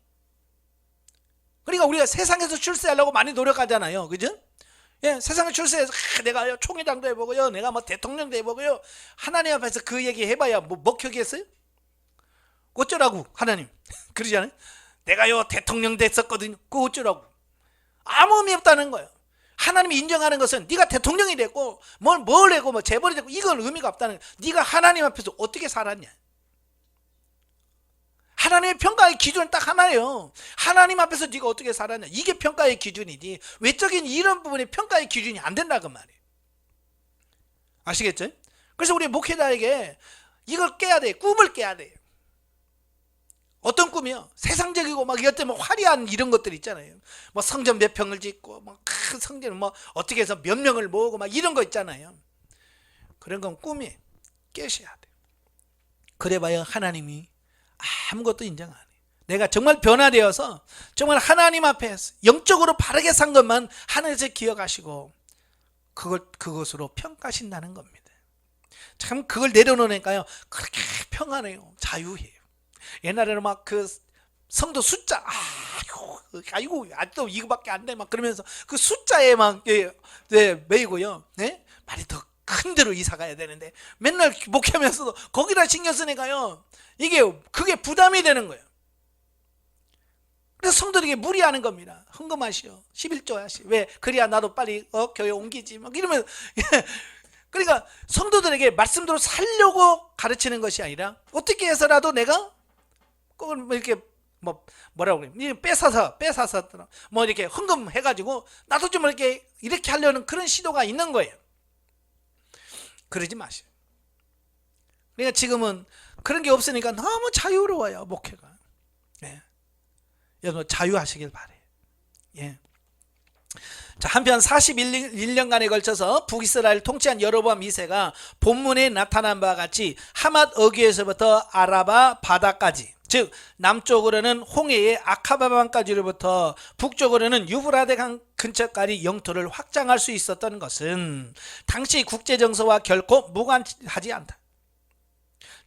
그러니까 우리가 세상에서 출세하려고 많이 노력하잖아요. 그죠? 세상에 출세해서 내가 총회장도 해보고요, 내가 뭐 대통령도 해보고요. 하나님 앞에서 그 얘기 해봐야 뭐 먹혀겠어요? 어쩌라고 하나님 그러잖아요. 내가요 대통령 됐었거든요. 그거 어쩌라고? 아무 의미 없다는 거예요. 하나님이 인정하는 것은 네가 대통령이 됐고 뭘 했고 뭐 재벌이 됐고 이건 의미가 없다는 거예요. 네가 하나님 앞에서 어떻게 살았냐. 하나님의 평가의 기준은 딱 하나예요. 하나님 앞에서 네가 어떻게 살았냐, 이게 평가의 기준이지 외적인 이런 부분의 평가의 기준이 안 된다고 말이에요. 아시겠죠? 그래서 우리 목회자에게 이걸 깨야 돼. 꿈을 깨야 돼. 어떤 꿈이요? 세상적이고 막 이것 때문에 화려한 이런 것들 있잖아요. 뭐 성전 몇 평을 짓고 뭐 큰 성전 뭐 어떻게 해서 몇 명을 모으고 막 이런 거 있잖아요. 그런 건 꿈이 깨셔야 돼. 그래봐야 하나님이 아무것도 인정 안 해. 내가 정말 변화되어서 정말 하나님 앞에 영적으로 바르게 산 것만 하나님께서 기억하시고 그것으로 평가하신다는 겁니다. 참 그걸 내려놓으니까요 그렇게 평안해요. 자유해요. 옛날에는 막 그 성도 숫자 아이고 아직도 이거밖에 안 돼 막 그러면서 그 숫자에 막 매이고요. 말이 더 큰 데로 이사 가야 되는데 맨날 목회하면서도 거기다 신경 쓰니까요, 그게 부담이 되는 거예요. 그래서 성도들에게 무리하는 겁니다. 헌금하시오, 11조 하시오. 왜? 그래야 나도 빨리 교회 옮기지 막 이러면 그러니까 성도들에게 말씀대로 살려고 가르치는 것이 아니라 어떻게 해서라도 내가 꼭 이렇게 뭐라고 그래, 뺏어서 뭐 이렇게 헌금해가지고 나도 좀 이렇게 하려는 그런 시도가 있는 거예요. 그러지 마세요. 그러니까 지금은 그런 게 없으니까 너무 자유로워요, 목회가. 네. 여러분 자유하시길 바래요. 예. 자, 한편 41년간에 걸쳐서 북이스라엘 통치한 여로보암 2세가 본문에 나타난 바와 같이 하맛 어귀에서부터 아라바 바다까지, 즉 남쪽으로는 홍해의 아카바반까지로부터 북쪽으로는 유브라데 강 근처까지 영토를 확장할 수 있었던 것은 당시 국제정서와 결코 무관하지 않다.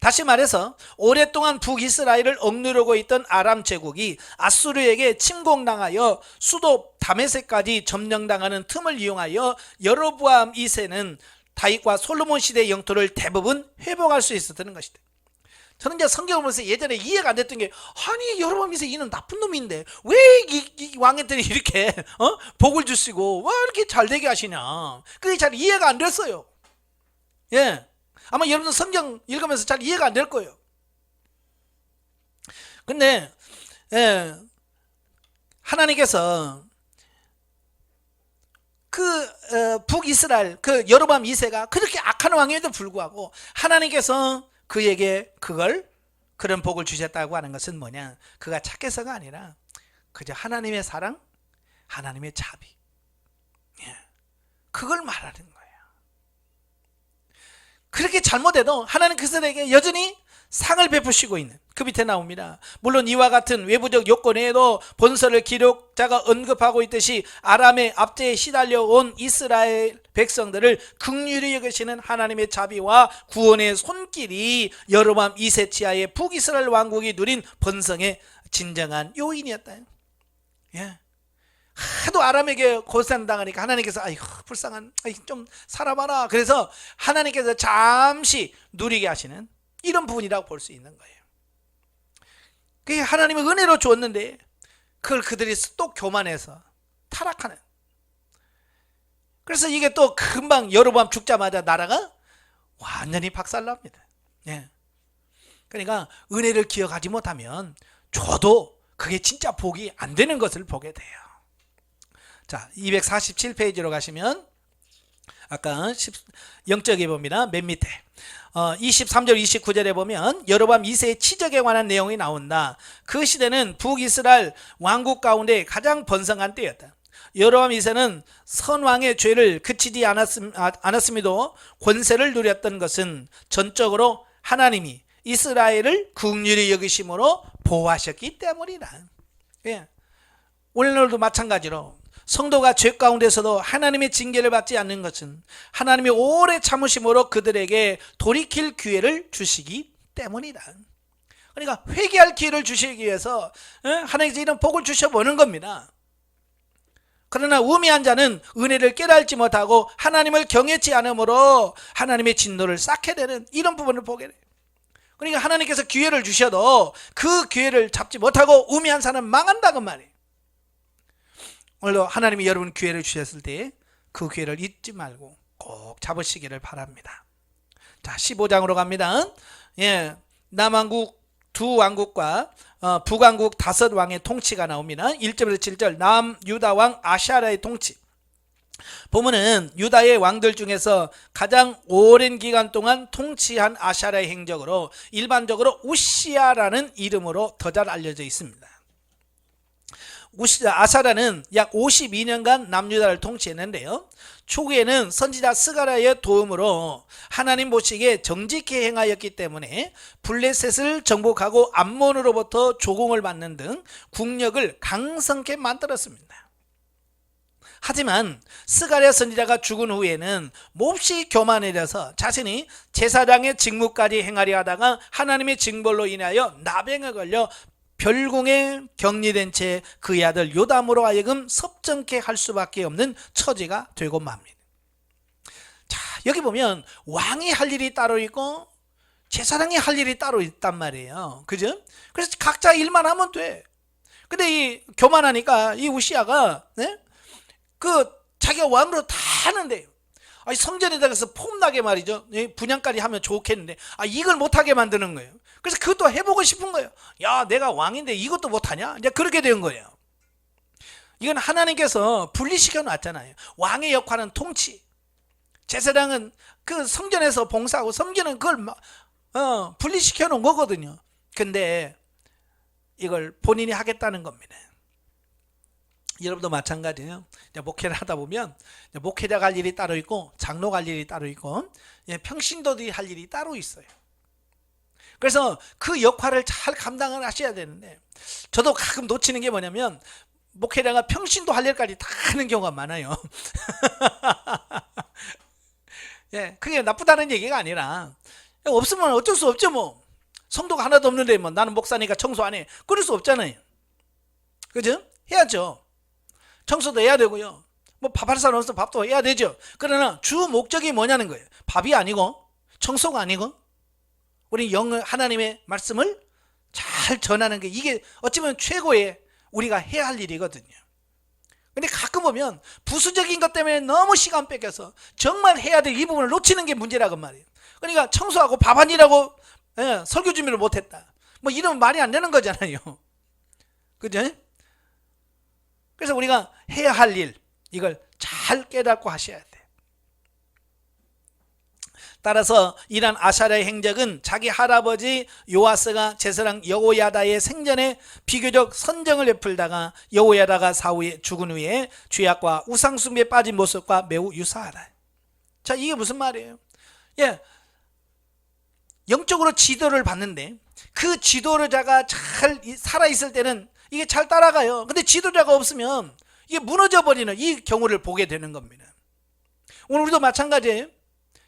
다시 말해서 오랫동안 북이스라엘을 억누르고 있던 아람 제국이 아수르에게 침공당하여 수도 다메섹까지 점령당하는 틈을 이용하여 여로보암 2세는 다윗과 솔로몬 시대 영토를 대부분 회복할 수 있었다는 것이다. 저는 이제 성경을 보면서 예전에 이해가 안 됐던 게, 아니 여로보암 2세 이는 나쁜 놈인데 왜 이 왕한테는 이렇게 복을 주시고 왜 이렇게 잘 되게 하시냐, 그게 잘 이해가 안 됐어요. 예. 아마 여러분들 성경 읽으면서 잘 이해가 안 될 거예요. 근데 하나님께서 북이스라엘 여로보암 2세가 그렇게 악한 왕임에도 불구하고 하나님께서 그에게 그런 복을 주셨다고 하는 것은 뭐냐, 그가 착해서가 아니라 그저 하나님의 사랑, 하나님의 자비, 그걸 말하는 거예요. 그렇게 잘못해도 하나님 그들에게 여전히 상을 베푸시고 있는, 그 밑에 나옵니다. 물론 이와 같은 외부적 요건 외에도 본서를 기록자가 언급하고 있듯이 아람의 압제에 시달려온 이스라엘 백성들을 긍휼히 여기시는 하나님의 자비와 구원의 손길이 여로보암 2세 치하의 북이스라엘 왕국이 누린 번성의 진정한 요인이었다. 예. 하도 아람에게 고생당하니까 하나님께서 아이고 불쌍한, 좀 살아봐라. 그래서 하나님께서 잠시 누리게 하시는 이런 부분이라고 볼 수 있는 거예요. 그게 하나님의 은혜로 주었는데 그걸 그들이 또 교만해서 타락하는. 그래서 이게 또 금방 여로보암 죽자마자 나라가 완전히 박살납니다. 예. 그러니까 은혜를 기억하지 못하면 줘도 그게 진짜 복이 안 되는 것을 보게 돼요. 자, 247페이지로 가시면 아까 영적에 봅니다. 맨 밑에 23절 29절에 보면 여로보암 2세의 치적에 관한 내용이 나온다. 그 시대는 북이스라엘 왕국 가운데 가장 번성한 때였다. 여로보암 2세는 선왕의 죄를 그치지 않았음에도 권세를 누렸던 것은 전적으로 하나님이 이스라엘을 긍휼히 여기심으로 보호하셨기 때문이다. 예. 오늘날도 마찬가지로 성도가 죄 가운데서도 하나님의 징계를 받지 않는 것은 하나님의 오래 참으심으로 그들에게 돌이킬 기회를 주시기 때문이다. 그러니까 회개할 기회를 주시기 위해서 하나님께서 이런 복을 주셔보는 겁니다. 그러나 우매한 자는 은혜를 깨달지 못하고 하나님을 경외치 않으므로 하나님의 진노를 쌓게 되는 이런 부분을 보게 돼요. 그러니까 하나님께서 기회를 주셔도 그 기회를 잡지 못하고 우매한 사람은 망한다고 말이에요. 오늘도 하나님이 여러분 기회를 주셨을 때 그 기회를 잊지 말고 꼭 잡으시기를 바랍니다. 자, 15장으로 갑니다. 예, 남왕국 두 왕국과 북왕국 5왕의 통치가 나옵니다. 1절에서 7절 남유다 왕 아샤라의 통치. 보면은 유다의 왕들 중에서 가장 오랜 기간 동안 통치한 아샤라의 행적으로 일반적으로 우시야라는 이름으로 더 잘 알려져 있습니다. 아사라는 약 52년간 남유다를 통치했는데요, 초기에는 선지자 스가랴의 도움으로 하나님 보시기에 정직히 행하였기 때문에 블레셋을 정복하고 암몬으로부터 조공을 받는 등 국력을 강성케 만들었습니다. 하지만 스가랴 선지자가 죽은 후에는 몹시 교만해져서 자신이 제사장의 직무까지 행하려 하다가 하나님의 징벌로 인하여 나병에 걸려 별궁에 격리된 채 그의 아들 요담으로 하여금 섭정케 할 수밖에 없는 처지가 되고 맙니다. 자, 여기 보면 왕이 할 일이 따로 있고 제사장이 할 일이 따로 있단 말이에요. 그죠? 그래서 각자 일만 하면 돼. 근데 이 교만하니까 이 우시아가 네? 그 자기가 왕으로 다 하는데요. 아니, 성전에다가서 폼나게 말이죠. 분양까지 하면 좋겠는데 이걸 못하게 만드는 거예요. 그래서 그것도 해보고 싶은 거예요. 야, 내가 왕인데 이것도 못하냐? 이제 그렇게 된 거예요. 이건 하나님께서 분리시켜 놨잖아요. 왕의 역할은 통치, 제사장은 그 성전에서 봉사하고 섬기는 그걸 분리시켜 놓은 거거든요. 근데 이걸 본인이 하겠다는 겁니다. 여러분도 마찬가지예요. 목회를 하다 보면 목회자가 할 일이 따로 있고 장로가 할 일이 따로 있고 평신도들이 할 일이 따로 있어요. 그래서 그 역할을 잘 감당을 하셔야 되는데, 저도 가끔 놓치는 게 뭐냐면 목회자가 평신도 할 일까지 다 하는 경우가 많아요. 예, 그게 나쁘다는 얘기가 아니라 없으면 어쩔 수 없죠. 뭐 성도가 하나도 없는데 뭐 나는 목사니까 청소 안 해, 그럴 수 없잖아요. 그죠? 해야죠. 청소도 해야 되고요. 뭐 밥할 사람 없으면 밥도 해야 되죠. 그러나 주 목적이 뭐냐는 거예요. 밥이 아니고 청소가 아니고 우리 하나님의 말씀을 잘 전하는 게, 이게 어찌보면 최고의 우리가 해야 할 일이거든요. 근데 가끔 보면 부수적인 것 때문에 너무 시간 뺏겨서 정말 해야 될 이 부분을 놓치는 게 문제라고 말이에요. 그러니까 청소하고 밥 한 일하고 설교 준비를 못했다, 뭐 이러면 말이 안 되는 거잖아요. 그죠? 그래서 우리가 해야 할 일, 이걸 잘 깨닫고 하셔야 돼. 따라서 이란 아사랴의 행적은 자기 할아버지 요아스가 제사장 여호야다의 생전에 비교적 선정을 베풀다가 여호야다가 사후에 죽은 후에 죄악과 우상숭배에 빠진 모습과 매우 유사하다. 자, 이게 무슨 말이에요? 예, 영적으로 지도를 받는데 그 지도자가 잘 살아있을 때는 이게 잘 따라가요. 근데 지도자가 없으면 이게 무너져 버리는 이 경우를 보게 되는 겁니다. 오늘 우리도 마찬가지예요.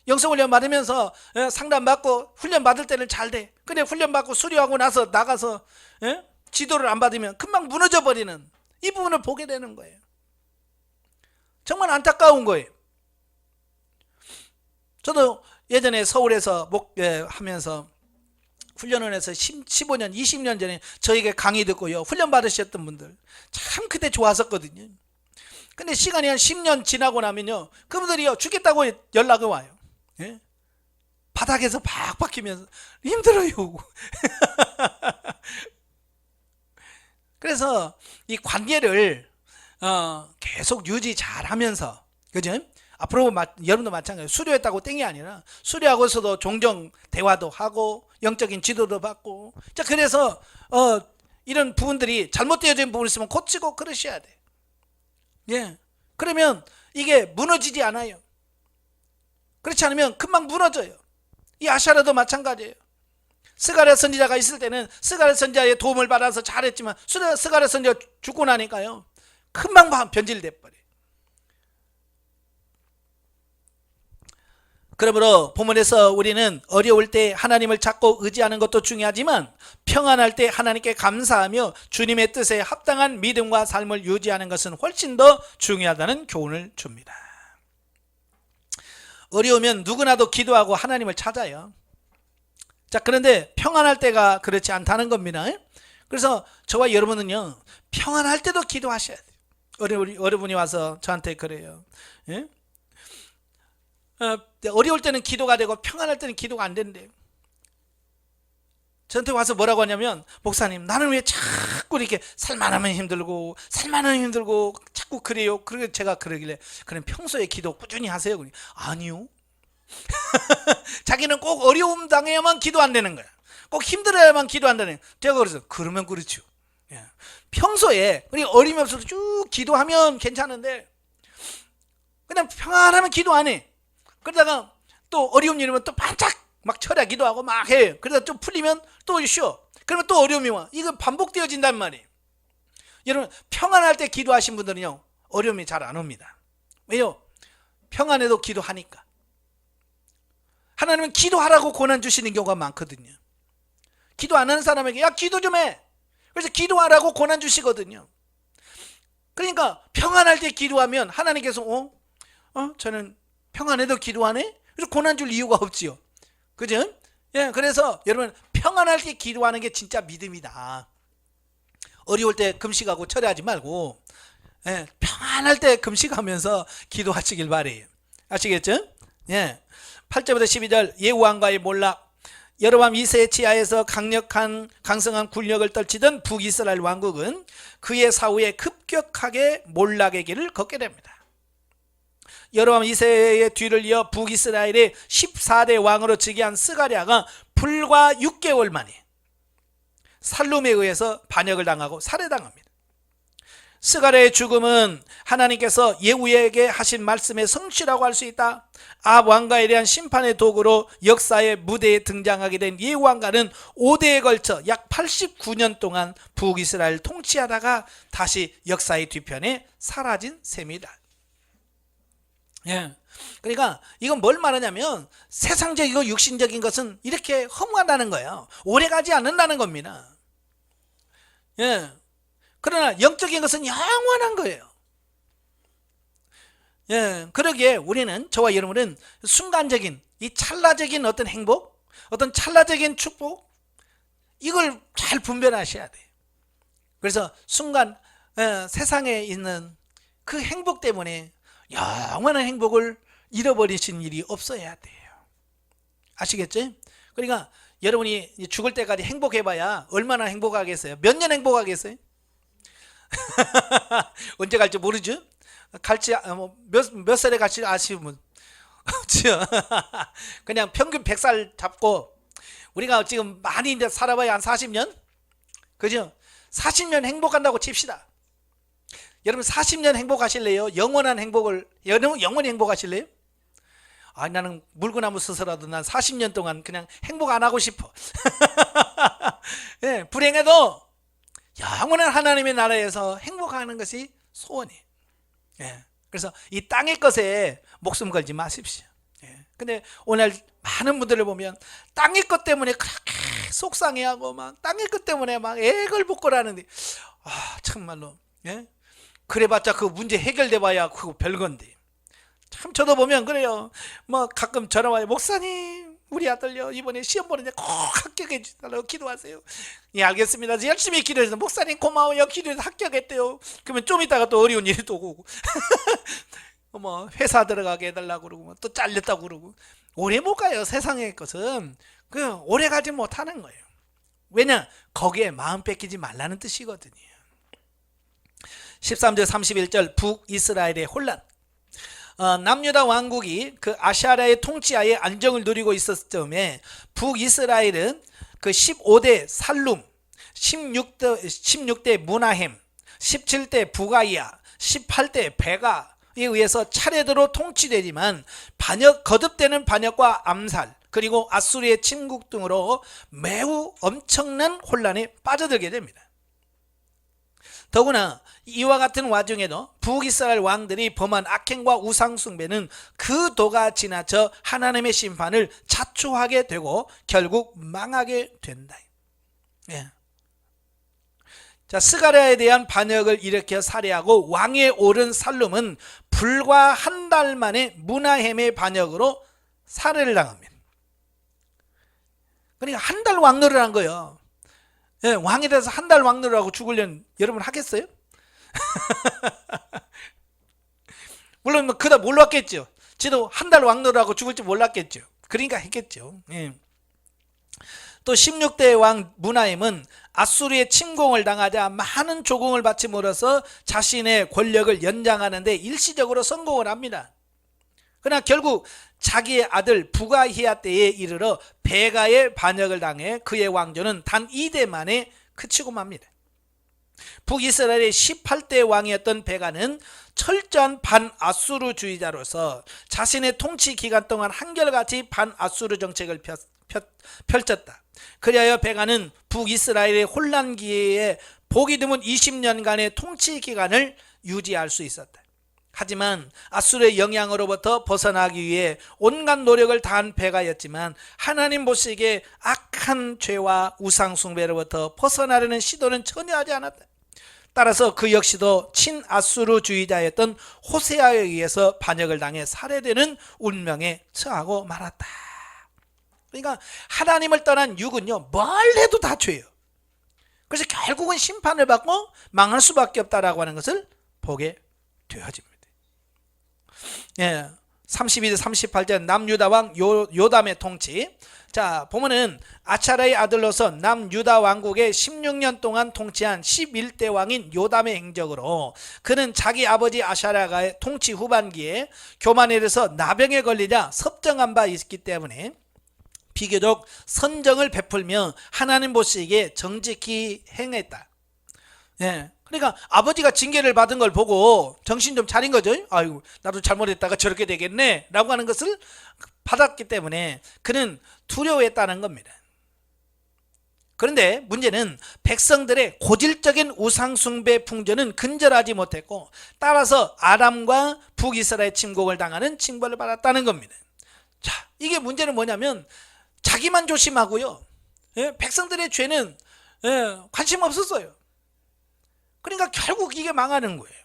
영성훈련 받으면서 상담받고 훈련 받을 때는 잘 돼. 근데 훈련 받고 수료하고 나서 나가서 지도를 안 받으면 금방 무너져 버리는 이 부분을 보게 되는 거예요. 정말 안타까운 거예요. 저도 예전에 서울에서 하면서 훈련을 해서 15년, 20년 전에 저에게 강의 듣고요, 훈련 받으셨던 분들 참 그때 좋았었거든요. 근데 시간이 한 10년 지나고 나면요, 그분들이요 죽겠다고 연락이 와요. 예? 바닥에서 팍 박히면서 힘들어요. 그래서 이 관계를 계속 유지 잘 하면서, 그죠? 앞으로 여러분도 마찬가지예요. 수료했다고 땡이 아니라 수료하고서도 종종 대화도 하고 영적인 지도도 받고, 자, 그래서 이런 부분들이 잘못되어진 부분이 있으면 고치고 그러셔야 돼. 예, 그러면 이게 무너지지 않아요. 그렇지 않으면 금방 무너져요. 이 아샤라도 마찬가지예요. 스가랴 선지자가 있을 때는 스가랴 선지자의 도움을 받아서 잘했지만 스가랴 선지자가 죽고 나니까요 금방 변질돼 버려요. 그러므로 본문에서 우리는 어려울 때 하나님을 찾고 의지하는 것도 중요하지만 평안할 때 하나님께 감사하며 주님의 뜻에 합당한 믿음과 삶을 유지하는 것은 훨씬 더 중요하다는 교훈을 줍니다. 어려우면 누구나도 기도하고 하나님을 찾아요. 자, 그런데 평안할 때가 그렇지 않다는 겁니다. 그래서 저와 여러분은요 평안할 때도 기도하셔야 돼요. 어려분이 와서 저한테 그래요. 예? 어려울 때는 기도가 되고 평안할 때는 기도가 안 된대요. 저한테 와서 뭐라고 하냐면, 목사님, 나는 왜 자꾸 이렇게 살만 하면 힘들고 살만 하면 힘들고 자꾸 그래요. 그리고 제가 그러길래, 그럼 평소에 기도 꾸준히 하세요? 그러니, 아니요. 자기는 꼭 어려움 당해야만 기도 안 되는 거야. 꼭 힘들어야만 기도 안 되는 거야. 제가 그래서, 그러면 그렇죠. 예. 평소에 어려움이 없어도 쭉 기도하면 괜찮은데 그냥 평안하면 기도 안 해. 그러다가 또 어려운 일이면 또 반짝 막 철야 기도하고 막 해. 그러다 좀 풀리면 또 쉬어. 그러면 또 어려움이 와. 이거 반복되어진단 말이에요. 여러분, 평안할 때 기도하신 분들은요 어려움이 잘 안 옵니다. 왜요? 평안해도 기도하니까. 하나님은 기도하라고 고난 주시는 경우가 많거든요. 기도 안 하는 사람에게 야 기도 좀 해. 그래서 기도하라고 고난 주시거든요. 그러니까 평안할 때 기도하면 하나님께서 저는 평안해도 기도하네? 그래서 고난 줄 이유가 없지요. 그죠? 예, 그래서 여러분 평안할 때 기도하는 게 진짜 믿음이다. 어려울 때 금식하고 철회하지 말고, 예, 평안할 때 금식하면서 기도하시길 바래요. 아시겠죠? 예. 8절부터 12절 예후왕과의 몰락. 여로보암 2세의 치하에서 강성한 군력을 떨치던 북이스라엘 왕국은 그의 사후에 급격하게 몰락의 길을 걷게 됩니다. 여로보암 2세의 뒤를 이어 북이스라엘의 14대 왕으로 즉위한 스가랴가 불과 6개월 만에 살룸에 의해서 반역을 당하고 살해당합니다. 스가랴의 죽음은 하나님께서 예후에게 하신 말씀의 성취라고 할 수 있다. 아합 왕가에 대한 심판의 도구로 역사의 무대에 등장하게 된 예후 왕가는 5대에 걸쳐 약 89년 동안 북이스라엘 통치하다가 다시 역사의 뒤편에 사라진 셈이다. 예. 그러니까 이건 뭘 말하냐면 세상적이고 육신적인 것은 이렇게 허무하다는 거예요. 오래가지 않는다는 겁니다. 예. 그러나 영적인 것은 영원한 거예요. 예, 그러기에 우리는, 저와 여러분은 순간적인 이 찰나적인 어떤 행복, 어떤 찰나적인 축복, 이걸 잘 분별하셔야 돼요. 그래서 순간 세상에 있는 그 행복 때문에 영원한 행복을 잃어버리신 일이 없어야 돼요. 아시겠죠? 그러니까 여러분이 죽을 때까지 행복해봐야 얼마나 행복하겠어요? 몇 년 행복하겠어요? 언제 갈지 모르죠? 갈지 몇 살에 갈지 아시면 그냥 평균 100살 잡고 우리가 지금 많이 이제 살아봐야 한 40년, 그죠? 40년 행복한다고 칩시다. 여러분 40년 행복하실래요? 영원한 행복을, 영원히 행복하실래요? 아, 나는 물구나무 서서라도 난 40년 동안 그냥 행복 안 하고 싶어. 예, 불행해도 영원한 하나님의 나라에서 행복하는 것이 소원이에요. 예, 그래서 이 땅의 것에 목숨 걸지 마십시오. 예, 근데 오늘 많은 분들을 보면 땅의 것 때문에 그렇게 속상해하고 막 땅의 것 때문에 막 애걸복걸하는데, 아 참말로, 예? 그래봤자 그 문제 해결돼봐야 그거 별건데. 참 저도 보면 그래요. 뭐 가끔 전화 와요. 목사님, 우리 아들요 이번에 시험 보는데 꼭 합격해 주달라고 기도하세요. 예, 알겠습니다. 열심히 기도해서 목사님 고마워요. 기도해서 합격했대요. 그러면 좀 있다가 또 어려운 일이 또 오고 뭐 회사 들어가게 해달라고 그러고 또 잘렸다고 그러고. 오래 못 가요. 세상의 것은 그 오래 가지 못하는 거예요. 왜냐? 거기에 마음 뺏기지 말라는 뜻이거든요. 13절 31절 북이스라엘의 혼란. 남유다 왕국이 그 아시아라의 통치하에 안정을 누리고 있었을 즈음에 북이스라엘은 그 15대 살룸, 16대 무나햄, 17대 부가이아, 18대 베가에 의해서 차례대로 통치되지만 거듭되는 반역과 암살, 그리고 아수르의 침국 등으로 매우 엄청난 혼란에 빠져들게 됩니다. 더구나 이와 같은 와중에도 북이스라엘 왕들이 범한 악행과 우상숭배는 그 도가 지나쳐 하나님의 심판을 자초하게 되고 결국 망하게 된다. 예. 자, 스가랴에 대한 반역을 일으켜 살해하고 왕에 오른 살룸은 불과 한 달 만에 무나햄의 반역으로 살해를 당합니다. 그러니까 한 달 왕노를 한 거예요. 예, 왕이 돼서 한 달 왕노를 하고 죽으려면 여러분 하겠어요? 물론 뭐 그다 몰랐겠죠. 지도 한 달 왕노를 하고 죽을 줄 몰랐겠죠. 그러니까 했겠죠. 예. 또 16대 왕 무나임은 아수르의 침공을 당하자 많은 조공을 바침으로써 자신의 권력을 연장하는 데 일시적으로 성공을 합니다. 그러나 결국 자기의 아들 부가히야 때에 이르러 베가의 반역을 당해 그의 왕조는 단 2대 만에 그치고 맙니다. 북이스라엘의 18대 왕이었던 베가는 철저한 반아수르주의자로서 자신의 통치 기간 동안 한결같이 반아수르 정책을 펼쳤다. 그리하여 베가는 북이스라엘의 혼란기에 보기 드문 20년간의 통치 기간을 유지할 수 있었다. 하지만 아수르의 영향으로부터 벗어나기 위해 온갖 노력을 다한 베가였지만 하나님 보시기에 악한 죄와 우상 숭배로부터 벗어나려는 시도는 전혀 하지 않았다. 따라서 그 역시도 친아수르주의자였던 호세아에 의해서 반역을 당해 살해되는 운명에 처하고 말았다. 그러니까 하나님을 떠난 육은요, 뭘 해도 다 죄예요. 그래서 결국은 심판을 받고 망할 수밖에 없다라고 하는 것을 보게 되어집니다. 예, 32절 38절 남유다 왕 요담의 통치. 자, 보면은 아차라의 아들로서 남유다 왕국에 16년 동안 통치한 11대 왕인 요담의 행적으로 그는 자기 아버지 아샤라가의 통치 후반기에 교만에 대해서 나병에 걸리자 섭정한 바 있기 때문에 비교적 선정을 베풀며 하나님 보시기에 정직히 행했다. 예, 그러니까 아버지가 징계를 받은 걸 보고 정신 좀 차린 거죠. 아이고, 나도 잘못했다가 저렇게 되겠네 라고 하는 것을 받았기 때문에 그는 두려워했다는 겁니다. 그런데 문제는 백성들의 고질적인 우상숭배 풍조는 근절하지 못했고, 따라서 아람과 북이스라엘 침공을 당하는 징벌을 받았다는 겁니다. 자, 이게 문제는 뭐냐면 자기만 조심하고요, 예? 백성들의 죄는 관심 없었어요. 그러니까 결국 이게 망하는 거예요.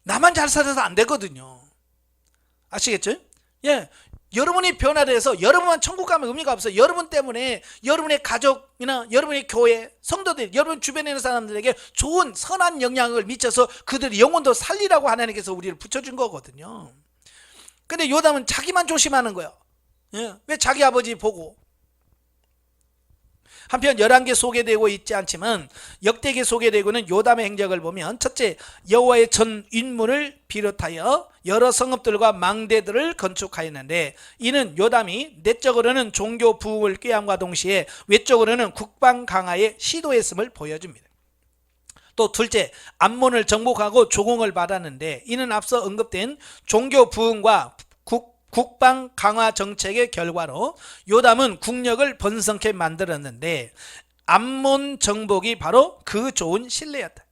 나만 잘 살아서 안 되거든요. 아시겠죠? 예, 여러분이 변화돼서 여러분만 천국 가면 의미가 없어요. 여러분 때문에 여러분의 가족이나 여러분의 교회, 성도들, 여러분 주변에 있는 사람들에게 좋은 선한 영향을 미쳐서 그들의 영혼도 살리라고 하나님께서 우리를 붙여준 거거든요. 근데 요담은 자기만 조심하는 거예요. 예, 왜 자기 아버지 보고. 한편 열왕기에 소개되고 있지 않지만 역대기에 소개되고는 요담의 행적을 보면, 첫째, 여호와의 전 인문을 비롯하여 여러 성읍들과 망대들을 건축하였는데, 이는 요담이 내적으로는 종교 부흥을 꾀함과 동시에 외적으로는 국방 강화에 시도했음을 보여줍니다. 또 둘째, 암몬을 정복하고 조공을 받았는데, 이는 앞서 언급된 종교 부흥과 국방 강화 정책의 결과로 요담은 국력을 번성케 만들었는데, 암몬 정복이 바로 그 좋은 신뢰였다.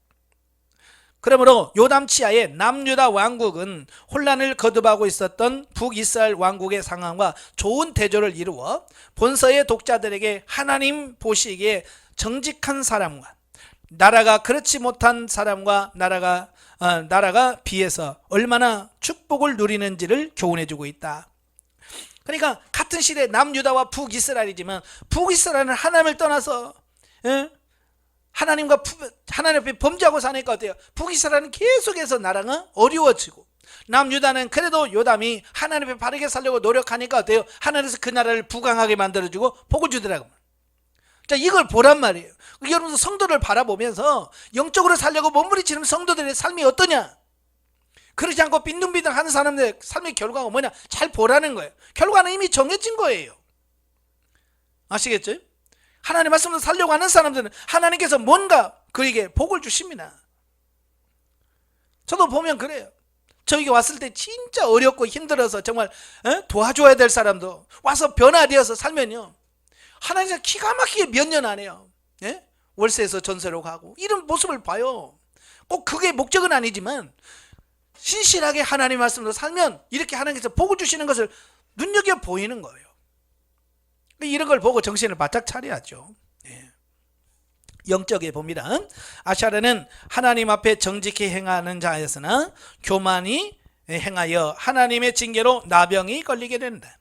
그러므로 요담 치하의 남유다 왕국은 혼란을 거듭하고 있었던 북이스라엘 왕국의 상황과 좋은 대조를 이루어 본서의 독자들에게 하나님 보시기에 정직한 사람과 나라가 그렇지 못한 사람과 나라가 비해서 얼마나 축복을 누리는지를 교훈해주고 있다. 그러니까 같은 시대 남유다와 북이스라엘이지만, 북이스라엘은 하나님을 떠나서 하나님 앞에 범죄하고 사니까 어때요? 북이스라엘은 계속해서 나라가 어려워지고, 남유다는 그래도 요담이 하나님 앞에 바르게 살려고 노력하니까 어때요? 하나님께서 그 나라를 부강하게 만들어주고 복을 주더라고요. 자, 이걸 보란 말이에요. 여러분도 성도를 바라보면서 영적으로 살려고 몸부림치는 성도들의 삶이 어떠냐? 그러지 않고 빈둥빈둥 하는 사람들의 삶의 결과가 뭐냐? 잘 보라는 거예요. 결과는 이미 정해진 거예요. 아시겠죠? 하나님 말씀으로 살려고 하는 사람들은 하나님께서 뭔가 그에게 복을 주십니다. 저도 보면 그래요. 저에게 왔을 때 진짜 어렵고 힘들어서 정말 도와줘야 될 사람도 와서 변화되어서 살면요, 하나님께서 기가 막히게 몇 년 안 해요. 예? 월세에서 전세로 가고 이런 모습을 봐요. 꼭 그게 목적은 아니지만 신실하게 하나님 말씀으로 살면 이렇게 하나님께서 복을 주시는 것을 눈여겨 보이는 거예요. 이런 걸 보고 정신을 바짝 차려야죠. 예. 영적에 봅니다. 아샤르는 하나님 앞에 정직히 행하는 자였으나 교만이 행하여 하나님의 징계로 나병이 걸리게 된다.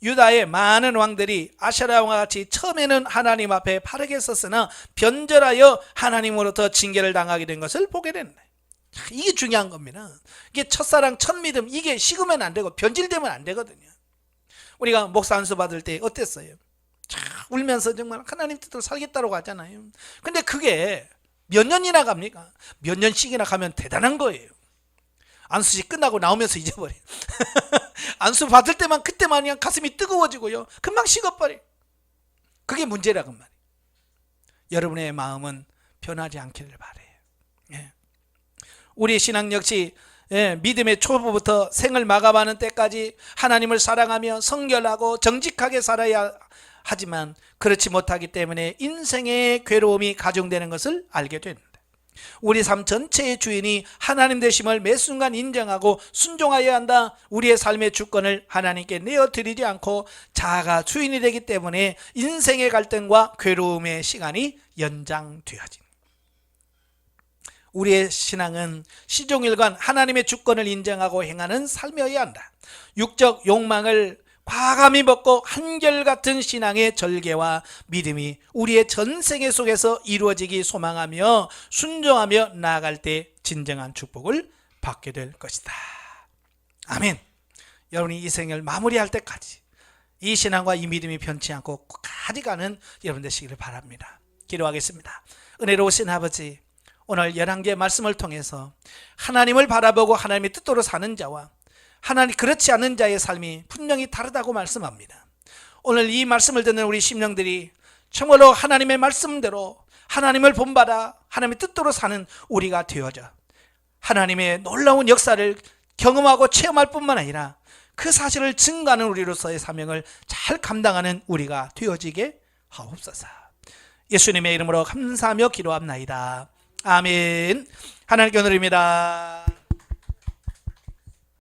유다의 많은 왕들이 아샤라와 같이 처음에는 하나님 앞에 바르게 섰으나 변절하여 하나님으로부터 징계를 당하게 된 것을 보게 된다. 이게 중요한 겁니다. 이게 첫사랑 첫믿음, 이게 식으면 안 되고 변질되면 안 되거든요. 우리가 목사 안수 받을 때 어땠어요? 울면서 정말 하나님 뜻대로 살겠다고 하잖아요. 근데 그게 몇 년이나 갑니까? 몇 년씩이나 가면 대단한 거예요. 안수식 끝나고 나오면서 잊어버려. 안수 받을 때만, 그때만 그냥 가슴이 뜨거워지고요, 금방 식어버려. 그게 문제라고 말이에요. 여러분의 마음은 변하지 않기를 바래요. 예. 우리의 신앙 역시 믿음의 초보부터 생을 마감하는 때까지 하나님을 사랑하며 성결하고 정직하게 살아야 하지만, 그렇지 못하기 때문에 인생의 괴로움이 가중되는 것을 알게 됩니다. 우리 삶 전체의 주인이 하나님 되심을 매 순간 인정하고 순종하여야 한다. 우리의 삶의 주권을 하나님께 내어드리지 않고 자아가 주인이 되기 때문에 인생의 갈등과 괴로움의 시간이 연장되어집니다. 우리의 신앙은 시종일관 하나님의 주권을 인정하고 행하는 삶이어야 한다. 육적 욕망을 과감히 벗고 한결같은 신앙의 절개와 믿음이 우리의 전 세계 속에서 이루어지기 소망하며 순종하며 나아갈 때 진정한 축복을 받게 될 것이다. 아멘. 여러분이 이 생을 마무리할 때까지 이 신앙과 이 믿음이 변치 않고 끝까지 가는 여러분 되시기를 바랍니다. 기도하겠습니다. 은혜로우신 아버지, 오늘 열왕기의 말씀을 통해서 하나님을 바라보고 하나님의 뜻대로 사는 자와 하나님 그렇지 않은 자의 삶이 분명히 다르다고 말씀합니다. 오늘 이 말씀을 듣는 우리 심령들이 정말로 하나님의 말씀대로 하나님을 본받아 하나님의 뜻대로 사는 우리가 되어져 하나님의 놀라운 역사를 경험하고 체험할 뿐만 아니라 그 사실을 증거하는 우리로서의 사명을 잘 감당하는 우리가 되어지게 하옵소서. 예수님의 이름으로 감사하며 기도합나이다. 아멘. 하나님께 오늘입니다.